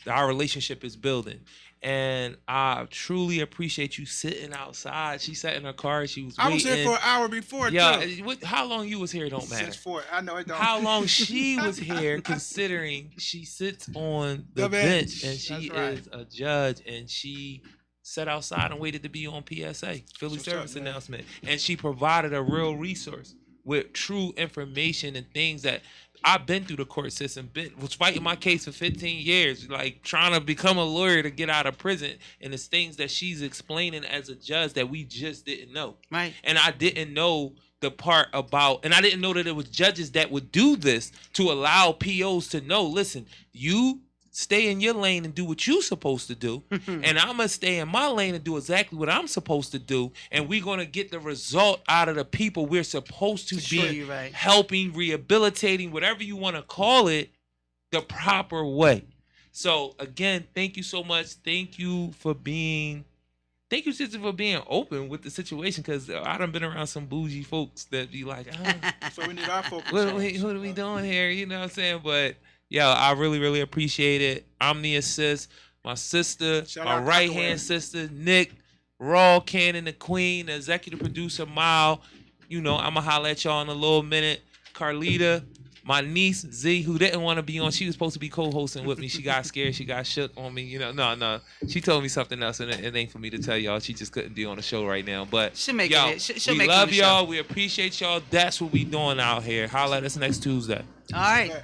Our relationship is building. And I truly appreciate you sitting outside. She sat in her car. She was waiting. I was here for an hour before, too. How long you was here don't matter. 6-4. I know it don't. How long she was here, considering she sits on the bench and she is a judge, and she sat outside and waited to be on PSA, Philly Service Announcement. And she provided a real resource with true information and things that I've been through the court system, was fighting my case for 15 years, like trying to become a lawyer to get out of prison. And it's things that she's explaining as a judge that we just didn't know. Right. And I didn't know the part about, and I didn't know that it was judges that would do this to allow POs to know, listen, you stay in your lane and do what you're supposed to do, and I'm going to stay in my lane and do exactly what I'm supposed to do, and we're going to get the result out of the people we're supposed to be helping, rehabilitating, whatever you want to call it, the proper way. So, again, thank you so much. Thank you, sister, for being open with the situation, because I done been around some bougie folks that be like, so we need our focus. What are we doing here? You know what I'm saying? But yeah, I really, really appreciate it. I'm the assist. My sister, my right-hand sister, Nick, Raw Cannon, the Queen, the executive producer, Mal. You know, I'm going to holler at y'all in a little minute. Carlita, my niece, Z, who didn't want to be on. She was supposed to be co-hosting with me. She got scared. She got shook on me. You know, no. She told me something else, and it ain't for me to tell y'all. She just couldn't be on the show right now. But she'll make it. We love y'all. We appreciate y'all. That's what we doing out here. Holler at us next Tuesday. All right.